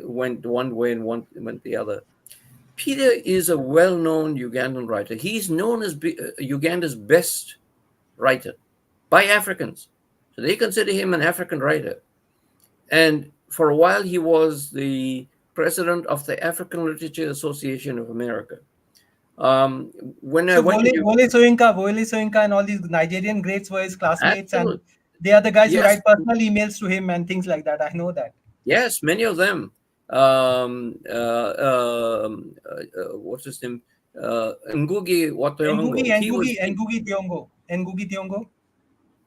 went one way and one went the other. Peter is a well-known Ugandan writer. He's known as Uganda's best writer by Africans. So they consider him an African writer. And for a while, he was the president of the African Literature Association of America. Um, when I So went to Wole Soyinka, and all these Nigerian greats were his classmates, and Absolutely. they are the guys who Yes, write personal emails to him and things like that. I know that. yes, many of them. What's his name? Ngugi Wathiongo. He was, Ngugi Thiongo,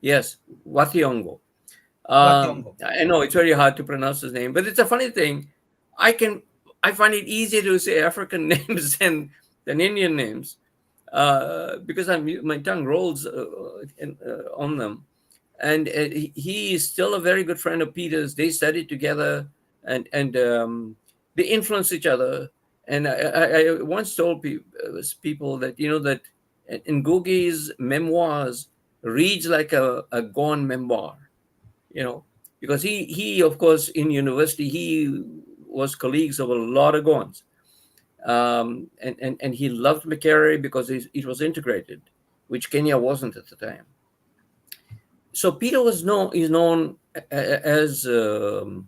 yes, Wathiongo. Wathiongo. I know it's very hard to pronounce his name, but it's a funny thing. I can I find it easier to say African names than Indian names because my tongue rolls on them. And he is still a very good friend of Peter's. They studied together, and they influence each other. And I once told people that that Ngugi's memoirs reads like a Goan memoir, you know, because he of course in university he was colleagues of a lot of Goans, and he loved McCarry because it was integrated, which Kenya wasn't at the time. So Peter is known as an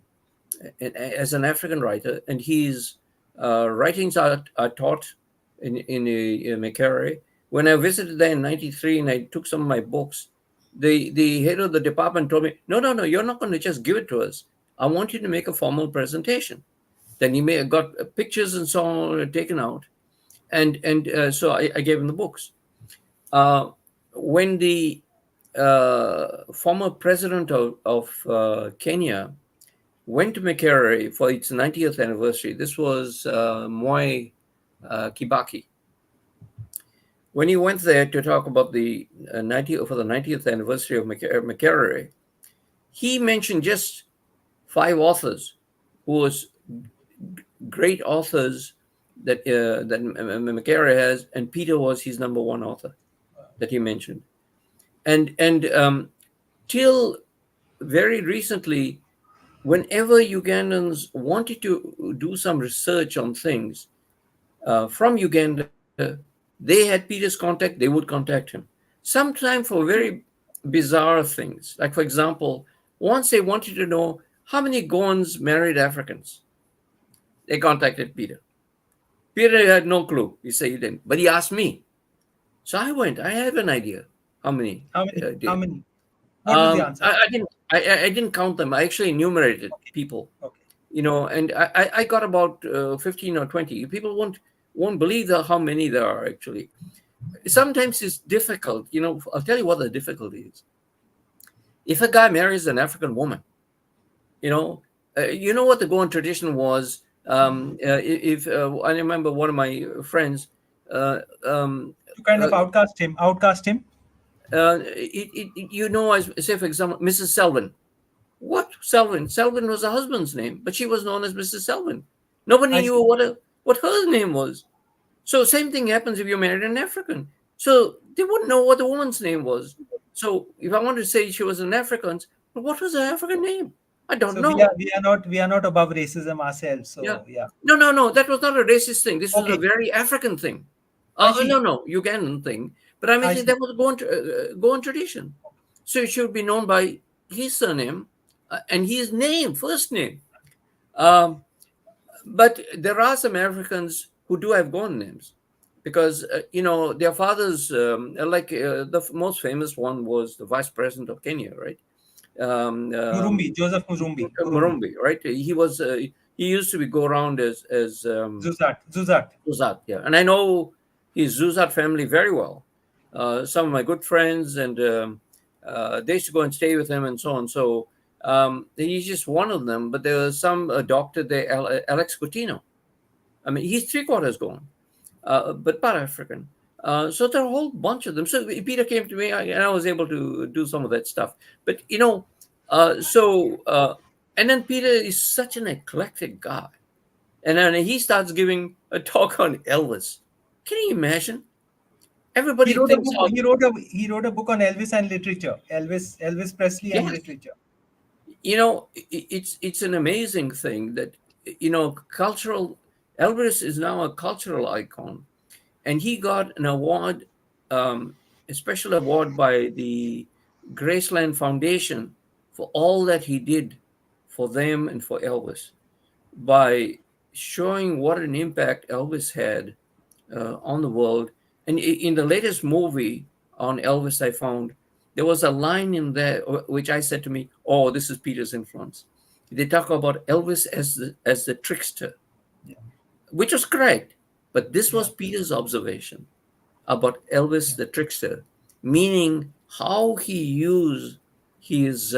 African writer, and his writings are taught in McCarry. When I visited there in '93 and I took some of my books, the head of the department told me, no, you're not going to just give it to us. I want you to make a formal presentation. Then he may have got pictures and so on taken out, and so I gave him the books. When the former president of Kenya went to Makerere for its 90th anniversary. This was Mwai Kibaki. When he went there to talk about the 90th anniversary of Makerere, he mentioned just 5 authors who was great authors that Makerere has, and Peter was his number 1 author that he mentioned. And till very recently, whenever Ugandans wanted to do some research on things from Uganda, they had Peter's contact, they would contact him. Sometimes for very bizarre things. Like, for example, once they wanted to know how many Goans married Africans. They contacted Peter. Peter had no clue. He said he didn't. But he asked me. So I went. I have an idea how many How many? How did. many? What was the answer? I didn't count them. I actually enumerated Okay. people. Okay. And I got about 15 or 20. People won't believe how many there are actually. Sometimes it's difficult. I'll tell you what the difficulty is. If a guy marries an African woman, you know what the Goan tradition was. If I remember one of my friends, To kind uh, of outcast him. as say for example, Mrs. Selwyn. What Selwyn? Selwyn was her husband's name, but she was known as Mrs. Selwyn. Nobody I knew see. what her name was. So same thing happens if you married an African. So they wouldn't know what the woman's name was. So if I wanted to say she was an African, but what was her African name? I don't So know. we are not above racism ourselves. Yeah. So yeah. No. That was not a racist thing. This was a Okay, very African thing. I see. No, Ugandan thing. But I I mean, see. that was Goan tradition. So it should be known by his surname and his name, first name. Um, but there are some Africans who do have Goan names because, their fathers, the most famous one was the vice president of Kenya, right? Um, Murumbi, um, Joseph Murumbi, Murumbi. Murumbi, right? He used to go around as Zuzat. Zuzat, yeah. And I know his Zuzat family very well. Some of my good friends, and they used to go and stay with him and so on. So he's just one of them. But there was some doctor there, Alex Coutinho. I mean, he's three-quarters gone, but part African. So there are a whole bunch of them. So Peter came to me, and I was able to do some of that stuff. But and then Peter is such an eclectic guy, and then he starts giving a talk on Elvis. Can you imagine? He Everybody wrote a thinks, book. oh, He wrote a book on Elvis and literature. Elvis Presley and yes, literature. it's an amazing thing that cultural. Elvis is now a cultural icon, and he got an award, a special award by the Graceland Foundation for all that he did for them and for Elvis by showing what an impact Elvis had on the world. And in the latest movie on Elvis, I found there was a line in there which I said to me, "Oh, this is Peter's influence." They talk about Elvis as the trickster, Yeah. which was correct, but this was Yeah. Peter's observation about Elvis the trickster, meaning how he used his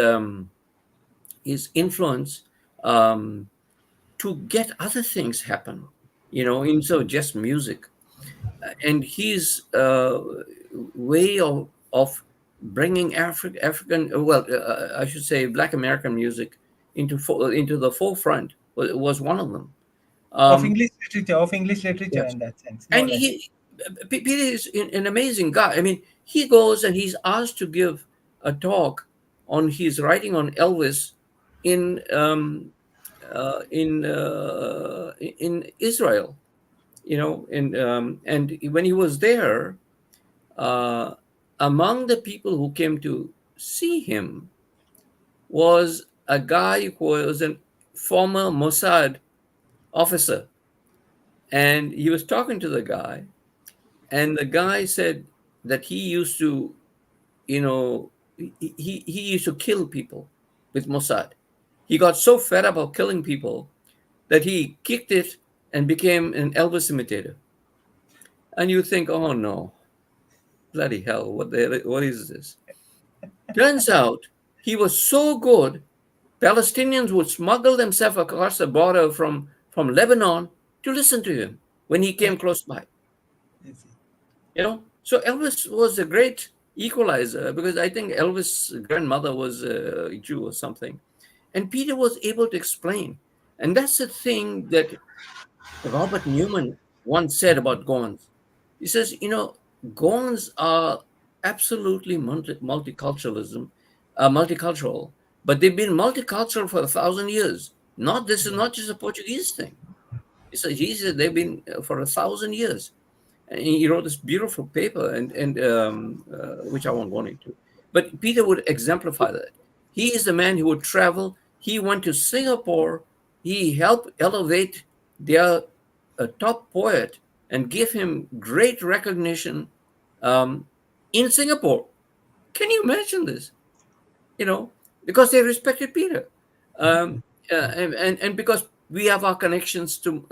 influence to get other things happen, instead of just music. And his way of bringing African, well, I should say, Black American music into the forefront was one of them. Of Um, English literature, yes. in that sense, more or And less. Peter is an amazing guy. I mean, he goes and he's asked to give a talk on his writing on Elvis in in Israel. And when he was there, uh, among the people who came to see him was a guy who was a former Mossad officer, and he was talking to the guy. And the guy said that he used to, he used to kill people with Mossad. He got so fed up of killing people that he kicked it and became an Elvis imitator. And you think, oh no, bloody hell, what is this? Turns out he was so good, Palestinians would smuggle themselves across the border from Lebanon to listen to him when he came close by. You see. So Elvis was a great equalizer because I think Elvis' grandmother was a Jew or something, and Peter was able to explain. And that's the thing that Robert Newman once said about Goans. He says, Goans are absolutely multicultural, but they've been multicultural for 1,000 years. This is not just a Portuguese thing. He said they've been for 1,000 years. And he wrote this beautiful paper, and which I won't go into. But Peter would exemplify that. He is the man who would travel. He went to Singapore. He helped elevate their top poet and give him great recognition in Singapore. Can you imagine this? Because they respected Peter, and because we have our connections to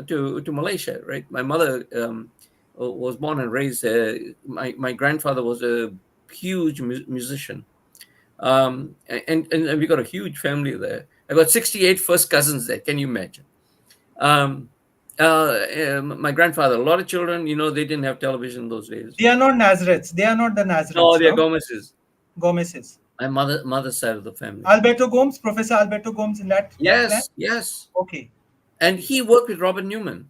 Malaysia, right? My mother was born and raised there. My grandfather was a huge musician, and we got a huge family there. I got 68 first cousins there. Can you imagine? My grandfather, a lot of children. They didn't have television those days. They are not Nazareths. They are not the No, Nazareths. they're No? Gomez's. Gomez's. My mother's side of the family. Alberto Gomes, Professor Alberto Gomes in that clan? Yes. Okay, And he worked with Robert Newman.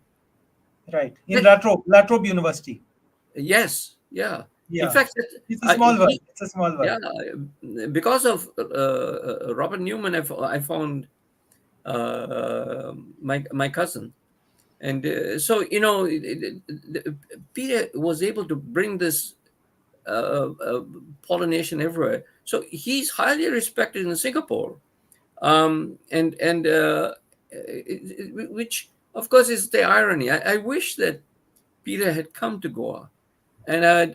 right. In But- La Trobe University. Yes, yeah. In Yeah. fact, It's a small world. It's a small world. yeah, because of Robert Newman, I found my cousin, and so Peter was able to bring this pollination everywhere. So he's highly respected in Singapore, and which of course is the irony. I wish that Peter had come to Goa, and I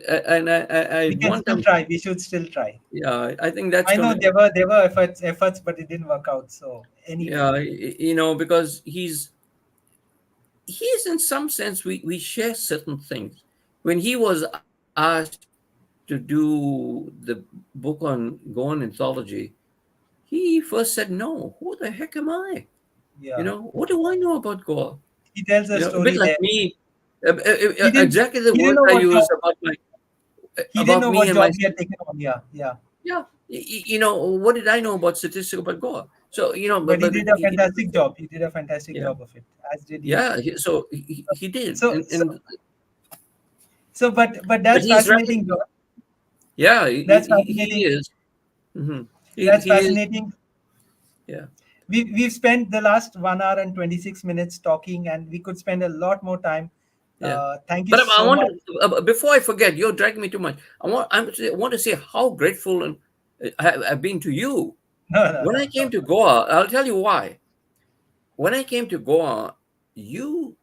We can want still him. try. We should still try. Yeah, I think that's I going know to. there were efforts, but it didn't work out. So anyway, Yeah, because he's in some sense we share certain things. When he was asked to do the book on Goan anthology, he first said no. Who the heck am I? yeah, What do I know about Goa? he tells a A bit story like there. me. He didn't Exactly the he didn't words know I what job use about my he didn't about know me what and my. job he had taken on. Yeah, yeah. Yeah, what did I know about statistics about Goa? So But he but did a fantastic job. He did a fantastic yeah, job of it, as did you. yeah. So he did, So so and but but that's he's fascinating, recognized. John. Yeah, That's he fascinating. is. Hmm. That's He is. fascinating. Yeah, We've spent the last 1 hour and 26 minutes talking, and we could spend a lot more time. yeah. Thank you But I so want much. to before I forget, you're dragging me too much. I want to say how grateful and I've been to you. No, no, When I no, came no. to Goa, I'll tell you why. When I came to Goa, you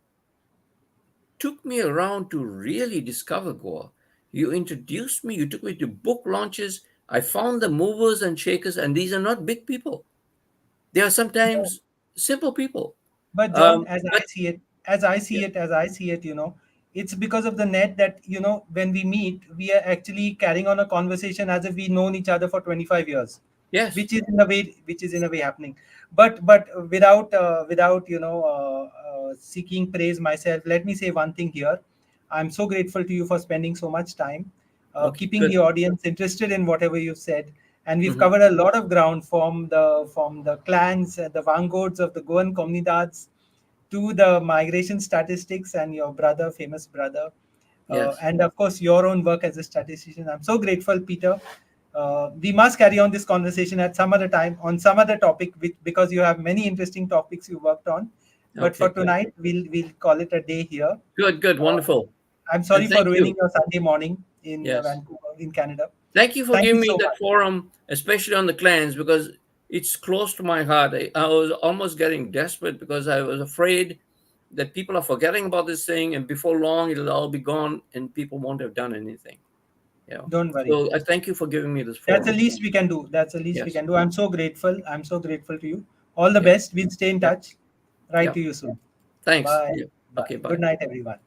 took me around to really discover Goa. You introduced me, you took me to book launches. I found the movers and shakers, and these are not big people. They are No. sometimes simple people. But John, Um, as I but see it, as I yeah, see it, as I see it, it's because of the net that when we meet, we are actually carrying on a conversation as if we've known each other for 25 years, yes, which is in a way happening. But without seeking praise myself, let me say one thing here. I'm so grateful to you for spending so much time, okay, keeping good. the audience interested in whatever you've said. And we've Hmm. covered a lot of ground from the clans, the vanguards of the Goan comunidades, to the migration statistics and your brother, famous brother, Yes, and of course your own work as a statistician. I'm so grateful, Peter. We must carry on this conversation at some other time on some other topic, because you have many interesting topics you worked on. But okay, for good, tonight, we'll call it a day here. good, Uh, wonderful. I'm And sorry for thank you. ruining your Sunday morning in Yes. Vancouver, in Canada. Thank you for Thank you giving me so that much. forum, especially on the clans, because it's close to my heart. I was almost getting desperate because I was afraid that people are forgetting about this thing, and before long it'll all be gone, and people won't have done anything. Don't worry. So I thank you for giving me this That's the forum. least we can do. That's the least we Yes. can do. I'm so grateful. I'm so grateful to you. All the Yeah. best. We'll stay in Yeah. touch. Write Yeah. to you soon. Thanks. Bye. Yeah. Bye. Okay. Good Bye. night, everyone.